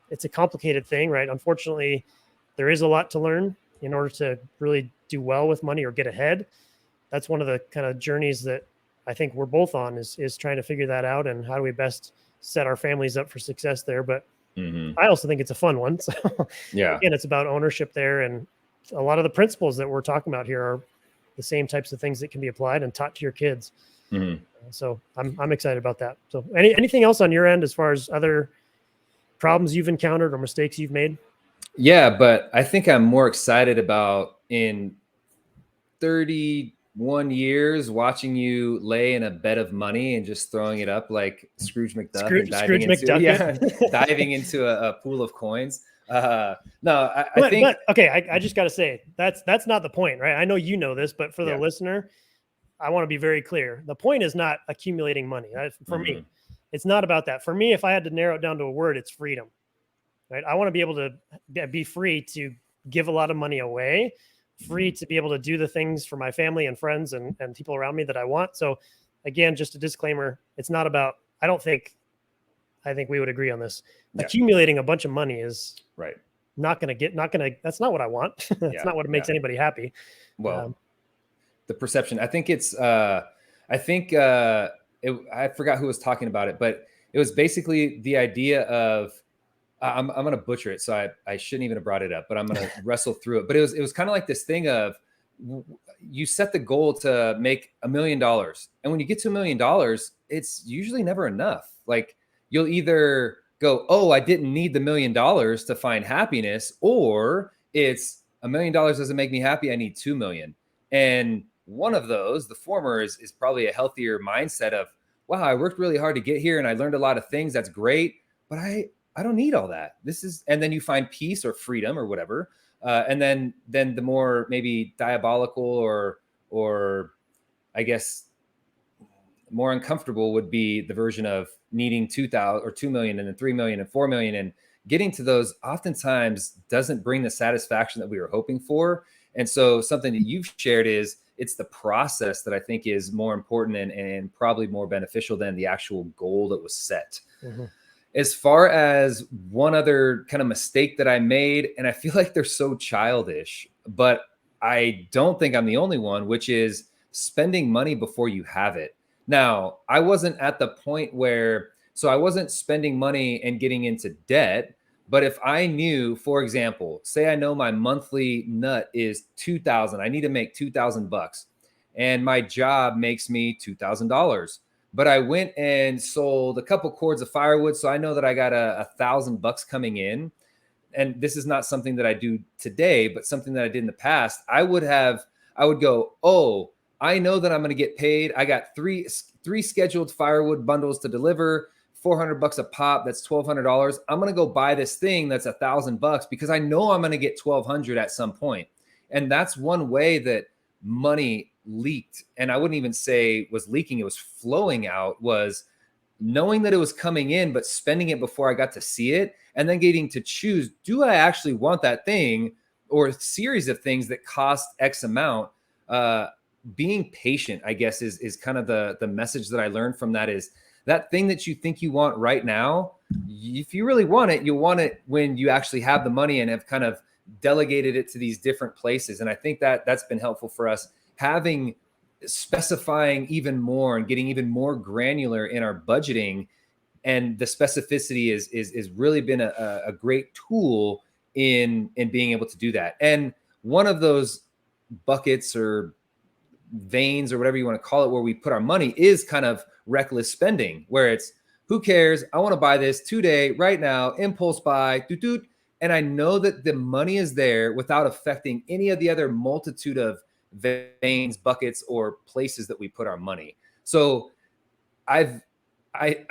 it's a complicated thing, right? Unfortunately, there is a lot to learn in order to really do well with money or get ahead. That's one of the kind of journeys that I think we're both on, is trying to figure that out, and how do we best set our families up for success there. But I also think it's a fun one. So again, it's about ownership there. And a lot of the principles that we're talking about here are the same types of things that can be applied and taught to your kids. So I'm excited about that. So anything else on your end as far as other problems you've encountered or mistakes you've made? Yeah, but I think I'm more excited about, in 31 years, watching you lay in a bed of money and just throwing it up like Scrooge McDuck, and diving into a pool of coins. I think. Okay, I just got to say, that's not the point, right? I know you know this, but for the listener, I want to be very clear. The point is not accumulating money. For me, it's not about that. For me, if I had to narrow it down to a word, it's freedom, right? I want to be able to be free to give a lot of money away, free to be able to do the things for my family and friends and people around me that I want. So again, just a disclaimer, it's not about, I think we would agree on this. Accumulating a bunch of money is that's not what I want. That's not what makes anybody happy. Well, the perception, I think I forgot who was talking about it, but it was basically the idea of, I'm going to butcher it, so I shouldn't even have brought it up, but I'm going to wrestle through it. But it was kind of like this thing of, you set the goal to make $1 million. And when you get to $1 million, it's usually never enough. Like, you'll either go, oh, I didn't need the $1 million to find happiness, or it's $1 million doesn't make me happy, I need 2 million. And one of those, the former, is probably a healthier mindset of, wow, I worked really hard to get here and I learned a lot of things. That's great, but I don't need all that. And then you find peace or freedom or whatever. And then the more maybe diabolical or I guess more uncomfortable would be the version of needing 2,000 or 2 million and then 3 million and 4 million, and getting to those oftentimes doesn't bring the satisfaction that we were hoping for. And so something that you've shared is, it's the process that I think is more important and probably more beneficial than the actual goal that was set. As far as one other kind of mistake that I made, and I feel like they're so childish, but I don't think I'm the only one, which is spending money before you have it. Now, I wasn't at the point where So I wasn't spending money and getting into debt. But if I knew, for example, say I know my monthly nut is 2,000, I need to make 2,000 bucks, and my job makes me $2,000. But I went and sold a couple cords of firewood, so I know that I got $1,000 coming in. And this is not something that I do today, but something that I did in the past. I would go, oh, I know that I'm going to get paid. I got three scheduled firewood bundles to deliver, $400 a pop. That's $1,200. I'm going to go buy this thing that's $1,000 because I know I'm going to get 1,200 at some point. And that's one way that money leaked. And I wouldn't even say was leaking. It was flowing out, was knowing that it was coming in, but spending it before I got to see it, and then getting to choose, do I actually want that thing or a series of things that cost X amount? Being patient, I guess, is kind of the message that I learned from that, is that thing that you think you want right now, if you really want it, you'll want it when you actually have the money and have kind of delegated it to these different places. And I think that that's been helpful for us, specifying even more and getting even more granular in our budgeting. And the specificity is really been a great tool in being able to do that. And one of those buckets or veins or whatever you want to call it, where we put our money, is kind of reckless spending, where it's, who cares? I want to buy this today, right now, impulse buy, doot. And I know that the money is there without affecting any of the other multitude of veins, buckets, or places that we put our money. So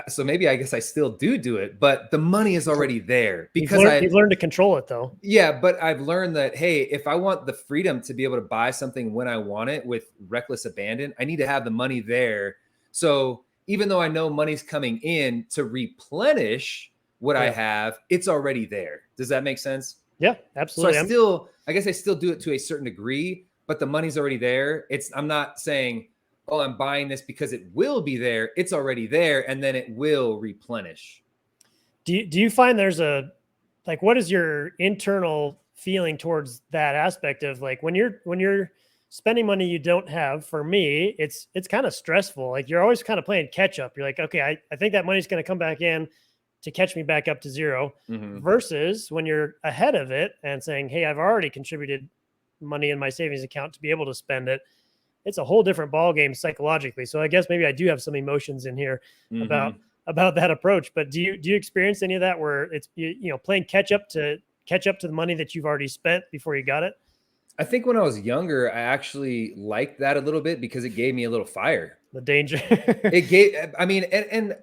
so maybe I guess I still do it, but the money is already there because you've learned to control it though. Yeah, but I've learned that, hey, if I want the freedom to be able to buy something when I want it with reckless abandon, I need to have the money there. So even though I know money's coming in to replenish what I have, it's already there. Does that make sense? Yeah, absolutely. So I guess I still do it to a certain degree, but the money's already there. I'm not saying, oh, I'm buying this because it will be there. It's already there, and then it will replenish. Do you find there's what is your internal feeling towards that aspect of, like, when you're spending money you don't have? For me, it's kind of stressful. Like, you're always kind of playing catch up. You're like, okay, I think that money's going to come back in to catch me back up to zero, versus when you're ahead of it and saying, hey, I've already contributed money in my savings account to be able to spend it. It's a whole different ball game psychologically. So I guess maybe I do have some emotions in here about that approach. But do you experience any of that, where it's, playing catch up to the money that you've already spent before you got it? I think when I was younger, I actually liked that a little bit because it gave me a little fire. The danger. It gave, I mean, and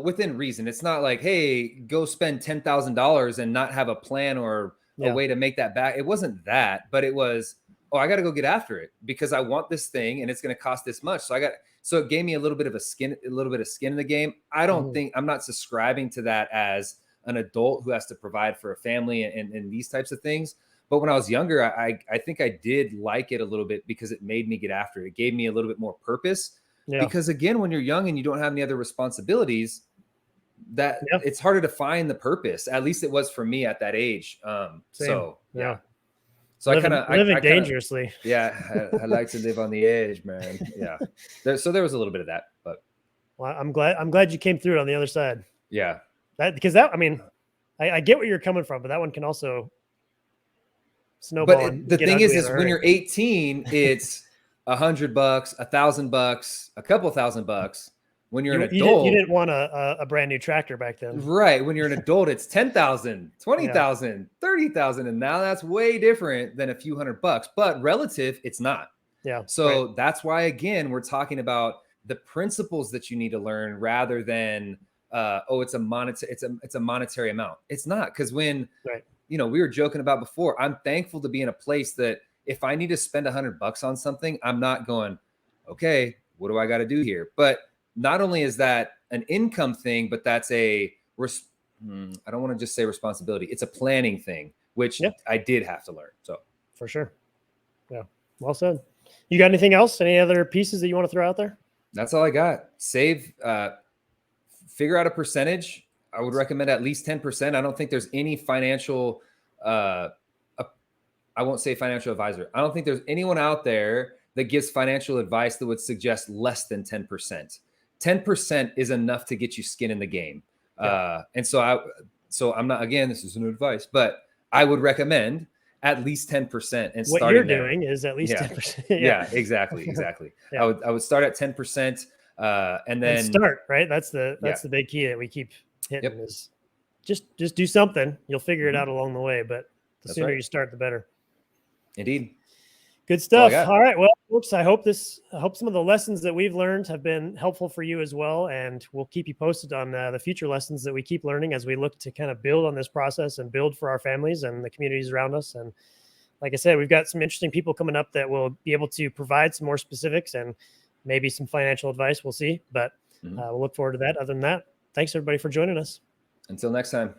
within reason. It's not like, hey, go spend $10,000 and not have a plan or a way to make that back. It wasn't that, but it was, oh, I got to go get after it because I want this thing and it's going to cost this much. So it gave me a little bit of skin in the game. I don't think, I'm not subscribing to that as an adult who has to provide for a family and these types of things. But when I was younger, I think I did like it a little bit because it made me get after it. It gave me a little bit more purpose. Yeah. Because again, when you're young and you don't have any other responsibilities, that it's harder to find the purpose. At least it was for me at that age. So living dangerously. I like to live on the edge, man. Yeah. There was a little bit of that, but well, I'm glad you came through it on the other side. Yeah. I get where you're coming from, but that one can also snowball. But the thing is when you're 18, it's $100, $1,000, a couple $1,000. When you're an adult, you didn't want a brand new tractor back then, right? When you're an adult, it's 10,000, 20,000, 30,000, and now that's way different than a few $100. But relative, it's not. Yeah. So that's why, again, we're talking about the principles that you need to learn rather than it's a monetary amount. It's not, because when we were joking about before, I'm thankful to be in a place that if I need to spend $100 on something, I'm not going, okay, what do I got to do here? But not only is that an income thing, but that's I don't want to just say responsibility. It's a planning thing, which I did have to learn. So for sure. Yeah. Well said. You got anything else? Any other pieces that you want to throw out there? That's all I got. Save, figure out a percentage. I would recommend at least 10%. I don't think there's any financial, I won't say financial advisor. I don't think there's anyone out there that gives financial advice that would suggest less than 10%. 10% is enough to get you skin in the game. Yeah. And so I'm not, again, this isn't advice, but I would recommend at least 10% and What you're starting there. doing is at least Yeah. 10%. Yeah, exactly. Yeah. I would start at 10%, and then start, right? That's the yeah. big key that we keep hitting Yep. is just do something. You'll figure it Mhm. out along the way, but the That's sooner right. you start, the better. Indeed. Good That's all I stuff. got. All right. Well, folks, I hope some of the lessons that we've learned have been helpful for you as well. And we'll keep you posted on the future lessons that we keep learning as we look to kind of build on this process and build for our families and the communities around us. And like I said, we've got some interesting people coming up that will be able to provide some more specifics and maybe some financial advice. We'll see, but we'll look forward to that. Other than that, thanks everybody for joining us. Until next time.